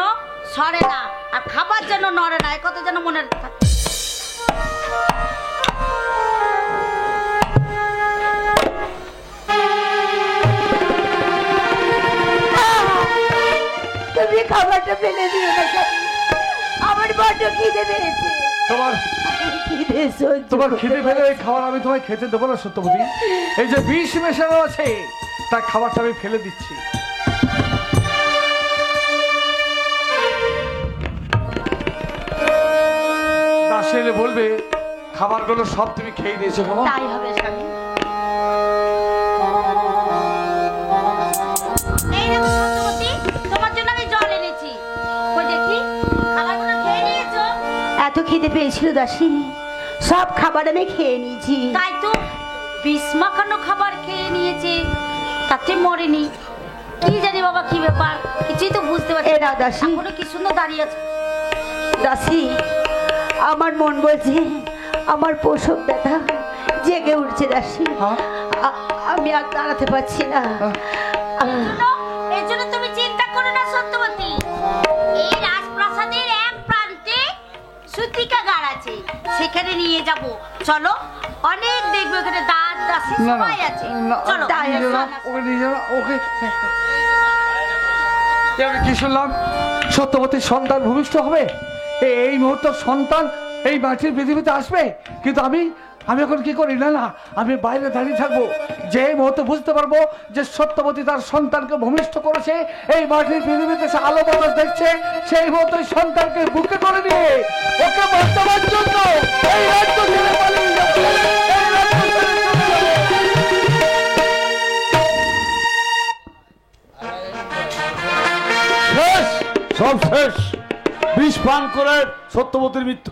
S1: সরে না, আর খাবার যেন নড়ে না, এই কথা যেন মনে থাকে। তুমি খাবারটা ফেলে দিও না, আমার বড্ড খিদে পেয়েছে।
S5: তোমার খিদে পেলে এই খাবার আমি তোমায় খেতে দেবো না সত্যবতী। এই যে বিষ মেশানো আছে, তার খাবারটা আমি ফেলে দিচ্ছি। দাসী এলে বলবে খাবারগুলো সব তুমি খেয়ে নিয়েছো।
S1: তাই হবে স্বামী। এই দেখো সত্যবতী, তোমার জন্য আমি জল এনেছি। কই দেখি, খাবারগুলো খেয়ে নিয়েছো? এত খিদে পেয়েছিল দাসী, সব খাবার আমি খেয়ে নিয়েছি। তাই তো, বিষ মাখানো খাবার খেয়ে নিয়েছে, তাতে মরেনি। কি জানি বাবা, কি ব্যাপার, কিছুই তো বুঝতে পারছি না। দাসী এখনো কি সুন্দর দাঁড়িয়ে আছে। দাসী, আমার মন বলছে আমার প্রসব ব্যথা জেগে উঠছে দাসী, আমি আর দাঁড়াতে পারছি না। এর জন্য তুমি চিন্তা করো না সত্যবতী, এই রাজপ্রাসাদের এক প্রান্তে সূতিকাগার আছে, সেখানে নিয়ে যাব। চলো, অনেক দেখবে ওখানে দাঁত দাসী সবাই আছে। চলো।
S5: আমি কি শুনলাম? সত্যবতীর সন্তান ভূমিষ্ঠ হবে, এই মুহূর্তে সন্তান এই মাটির পৃথিবীতে আসবে। কিন্তু আমি এখন কি করি? না না, আমি বাইরে দাঁড়িয়ে থাকবো। যে মুহূর্তে বুঝতে পারবো যে সত্যবতী তার সন্তানকে ভূমিষ্ঠ করেছে, এই মাটির পৃথিবীতে সে আলো বাতাস দেখছে, সেই মুহূর্তে সন্তানকে বুকে করে নিয়ে ওকে বাঁচাবার জন্য এই রাজ্য ছেড়ে পালিয়ে যাবো।
S4: শেষ, সব শেষ। বিষ পান করে সত্যবতীর মৃত্যু।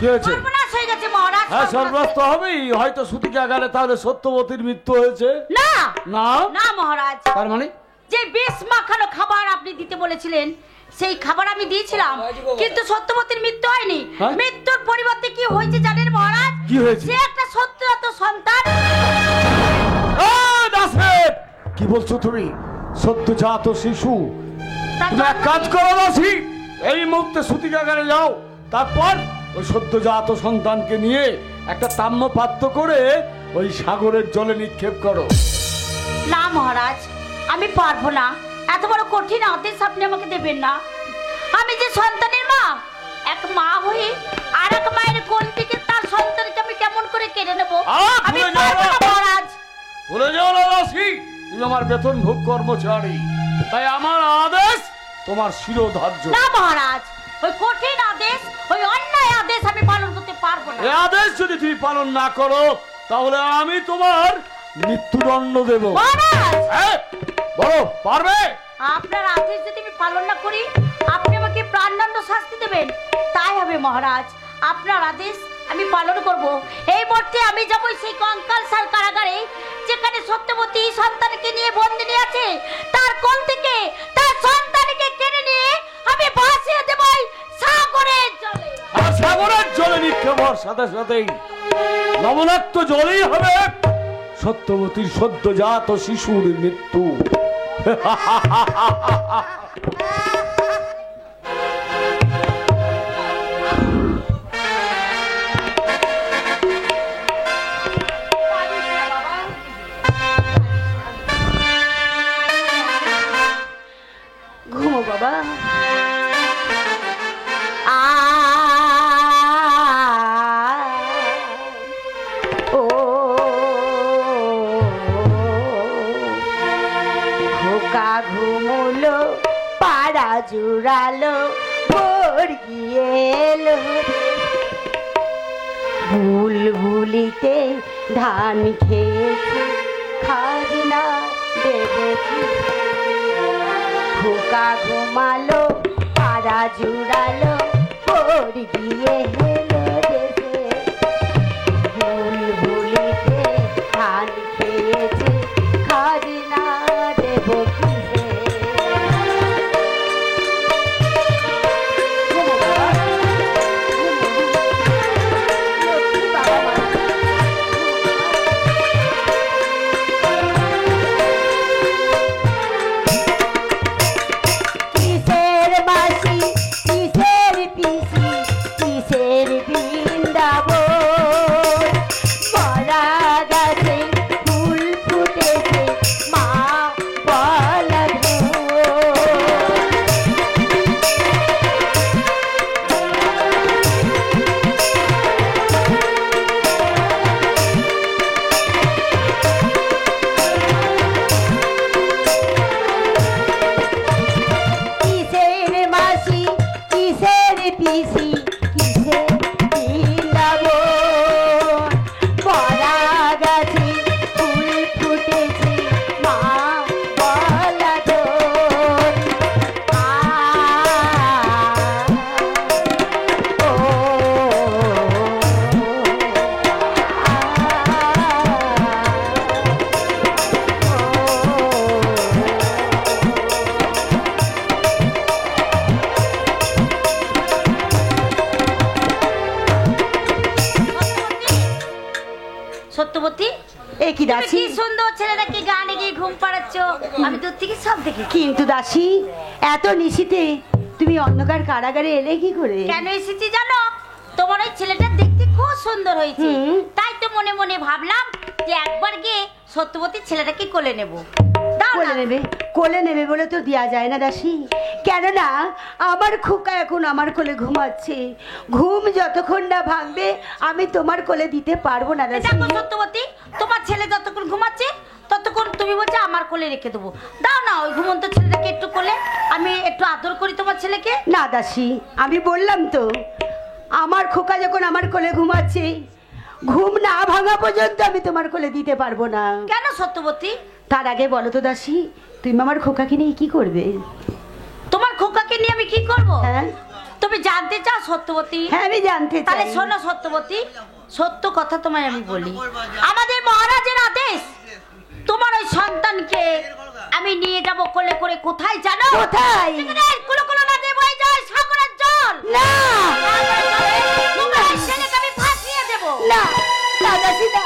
S4: কি হয়েছে?
S1: সর্বনাশ হয়ে গেছে মহারাজ।
S4: হ্যাঁ, সর্বনাশ তো হবেই। হয়তো সূতিকাগারে তাহলে সত্যবতীর মৃত্যু হয়েছে।
S1: না
S4: না
S1: না মহারাজ,
S4: তার মানে
S1: যে বিষ মাখানো খাবার আপনি দিতে বলেছিলেন, সেই খাবার আমি দিয়েছিলাম, কিন্তু সত্যবতীর মৃত্যু হয়নি। মৃত্যুর পরিবর্তে কি হয়েছে জানেন মহারাজ?
S4: কি হয়েছে?
S1: সে একটা সত্যজাত সন্তান।
S4: কি বলছো তুমি? সদ্যজাত শিশু? তুমি এক কাজ করো দাসী, এই মুহূর্তে সূতিকাগারে যাও, তারপর ওই সদ্যজাত সন্তানকে নিয়ে একটা তাম্য পাত্র করে ওই সাগরের জলে নিক্ষেপ করো।
S1: না মহারাজ, আমি পারবো না, এত বড় কঠিন আদেশ আপনি আমাকে দেবেন না। আমি যে সন্তানের মা, এক মা হয়ে আর এক মায়ের কোল থেকে তার সন্তানকে আমি কেমন করে কেড়ে নেবো? আমি পারবো না মহারাজ।
S4: ভুলে যাও না দাসী, তুমি আমার বেতন ভোগ কর্মচারী, তাই আমার আদেশ তোমার শিরোধার্য।
S1: না মহারাজ, ওই কঠিন আদেশ, ওই অন্যায় আদেশ আমি পালন করতে পারবো না।
S4: এই আদেশ যদি তুমি পালন না করো, তাহলে আমি তোমার মৃত্যুদণ্ড দেব।
S1: মহারাজ
S4: বলো পারবে?
S1: আপনার আদেশ যদি আমি পালন না করি আপনি আমাকে প্রাণদণ্ড শাস্তি দেবেন। তাই হবে মহারাজ, আপনার আদেশ আমি পালন করব। এই মুহূর্তে আমি যাব সেই কঙ্কালসার কারাগারে যেখানে সত্যবতী সন্তানকে নিয়ে বন্দিনী আছে। তার কোল থেকে তার সন্তানকে কেড়ে নিয়ে আমি ভাসিয়ে দেব সাগরের জলে।
S4: আর সাগরের জলে নিক্ষেপ হওয়ার সাথে সাথেই লবণাক্ত জলেই হবে সত্যবতীর সদ্যজাত শিশুর মৃত্যু।
S1: ঘুমো বাবা। ও খোকা ঘুমলো, পাড়া জুড়ালো, ভোর গিয়ে এলো বুলবুলিতে ধান খেয়েছে, খাজনা দেবে কি? খোকা ঘুমালো, পাড়া জুড়ালো, ভোর গিয়ে এলো দেশে বুলবুলিতে ধান খেয়েছে, খাজনা দেব কিসে? কিসের বাসি, কিসের পিসি, কিসের বৃন্দাবন, মরা গাছে ফুল ফুটেছে, মা বলা কিসের মাসি, কিসের পিসি, কিসের বৃন্দাবন, মরা গাছে ফুল ফুটেছে, মা বলা দোল। সত্যবতী,
S6: এ কি
S1: তুমি
S6: দাসী?
S1: কি সুন্দর ছেলেটাকে গানে গিয়ে ঘুম পাড়াচ্ছ, আমি দূর থেকে সব দেখি।
S6: কিন্তু দাসী, এত নিশিতে তুমি অন্ধকার কারাগারে এলে কি করে?
S1: কেন এসেছি জানো? তোমার ওই ছেলেটা দেখতে খুব সুন্দর হয়েছে,
S6: হুম।
S1: তাই তো মনে মনে ভাবলাম যে একবার গিয়ে সত্যবতী ছেলেটাকে কোলে নেব। দাও
S6: কোলে
S1: না।
S6: নেবে? কোলে নেবে বলে তো দেয়া যায় না দাসী, কেননা আমার খোকা এখন আমার কোলে ঘুমাচ্ছে। ঘুম যতক্ষণ না ভাঙবে আমি তোমার কোলে দিতে পারবো না দাসী।
S1: দেখো সত্যবতী, তোমার ছেলে যতক্ষণ ঘুমাচ্ছে ততক্ষণ তুমি বলছো আমার কোলে রেখে দেবো। দাও না ওই ঘুমন্ত ছেলেটাকে একটু কোলে, আমি একটু আদর করি তোমার ছেলেকে।
S6: না দাসী, আমি বললাম তো আমার খোকা যখন আমার কোলে ঘুমাচ্ছে, ঘুম না ভাঙা পর্যন্ত আমি তোমার কোলে দিতে পারবো না।
S1: কেন সত্যবতী?
S6: তার আগে বলো তো দাসী, তুমি আমার খোকাকে নিয়ে কি করবে?
S1: তোমার খোকাকে নিয়ে আমি কি করব?
S6: হ্যাঁ
S1: তুমি জানতে চাও সত্যবতী?
S6: হ্যাঁ আমি জানতে
S1: তাহলে
S6: চাই।
S1: শোনো সত্যবতী, সত্য কথা তোমায় আমি বলি। আমাদের মহারাজের আদেশ, তোমার ওই সন্তানকে আমি নিয়ে যাব কোলে করে। কোথায় জানো?
S6: কোথায়?
S1: কুলো কুলো না দেবো যায় সাগরের জল।
S6: না
S1: তোমার ওই ছেলেকে আমি ফাঁসিয়ে দেব।
S6: না না দাসী না,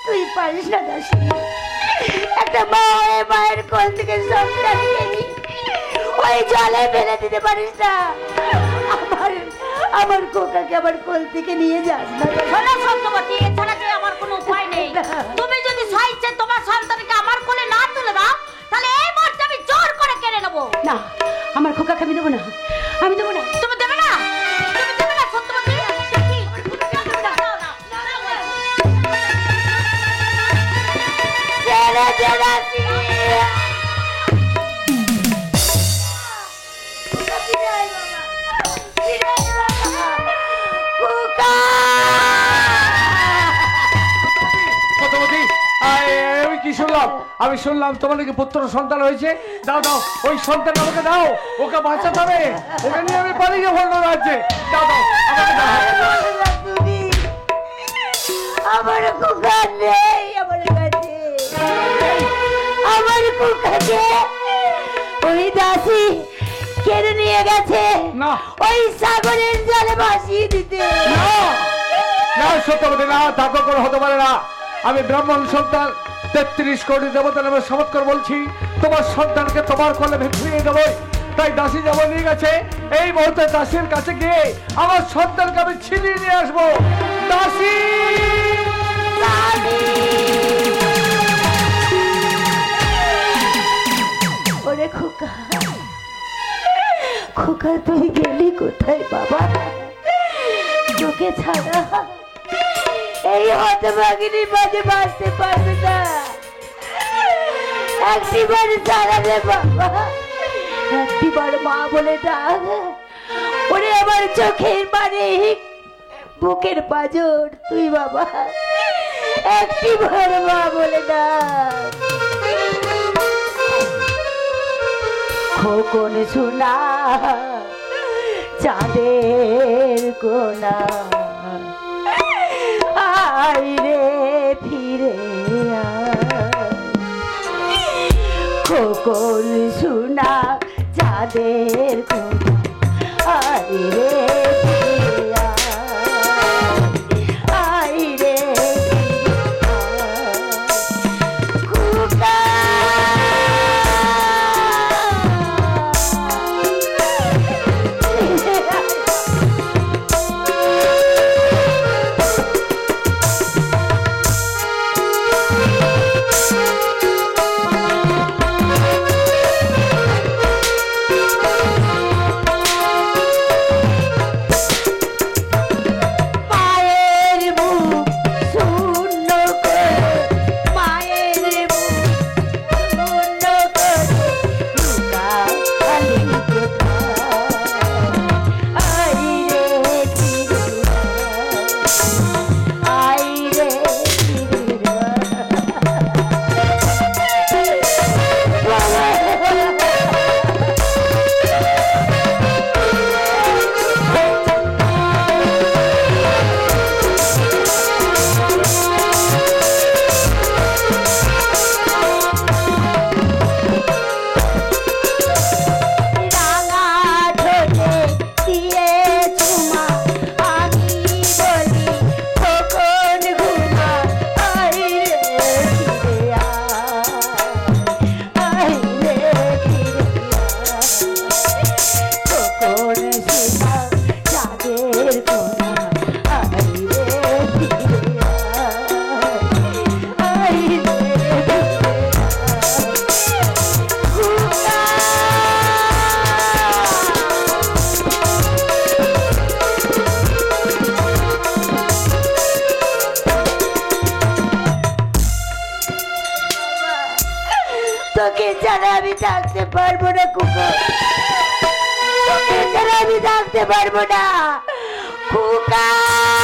S6: তুই পারিস না দাসী। একটা মা হয়ে মায়ের কোল থেকে সন্তানকে নিয়ে ওই জলে ফেলে দিতে পারিস না। আমার খোকাকে আমার কোল থেকে নিয়ে যাস না।
S1: শোনো সত্যবতী, এছাড়া যে আমার কোনো উপায় নেই। তুমি যদি চাইছে তোমার সন্তানকে আমার কোলে না তুলে দাও, তাহলে এই মুহূর্তে আমি জোর করে কেড়ে নেবো।
S6: না, আমার খোকাকে আমি দেবো না, আমি দেবো না।
S1: তুমি দেবে না? তুমি দেবে না সত্যবতী? দেখি।
S6: ছেড়ে দে দাসী। খোকা!
S4: সত্যবতী,
S5: কি শুনলাম? আমি শুনলাম তোমার নাকি পুত্র সন্তান হয়েছে। দাও দাও, ওই সন্তান আমাকে দাও, ওকে বাঁচাতে হবে, ওকে নিয়ে আমি পালিয়ে যাবো অন্য রাজ্যে। দাও দাও, আমাকে দাও।
S6: তুমি আমার কুকা নেই আমার কাছে, আমার কুকাকে ওই দাসী কেড়ে নিয়ে গেছে
S5: না,
S6: ওই সাগরের জলে ভাসিয়ে দিতে।
S5: না সত্যবতী, না তা কখনো হতে পারে না। আমি ব্রাহ্মণ সন্তান 33 কোটি দেবতা নামে শপথ করে বলছি, তোমার সন্তানকে তোমার কোলে ভিড়িয়ে দেবো। তাই দাসী যাবো নিয়ে গেছে, এই মুহূর্তে দাসীর কাছে গিয়ে আমার সন্তানকে আমি ছিনিয়ে নিয়ে আসবো। দাসী
S6: ওরে খোকা, খোকা তুই গেলি কোথায় বাবা? তোকে ছাড়া এই হতভাগিনী মাঝে বাঁচতে পারবে না। একটিবার ছাড়াবে বাবা, একটিবার মা বলে ডাক। ওরে আমার চোখের পানি, বুকের পাঁজর তুই বাবা, একটিবার মা বলে ডাক। খোকন শোনা চাঁদের কোনা, আয় রে ফিরে খোকন শোনা চাঁদের কোনা, আয় রে ফিরে আয় রে তোকে ছাড়া আমি থাকতে পারবো না কুকুর, তোকে ছাড়া আমি থাকতে পারবো না কুকুর।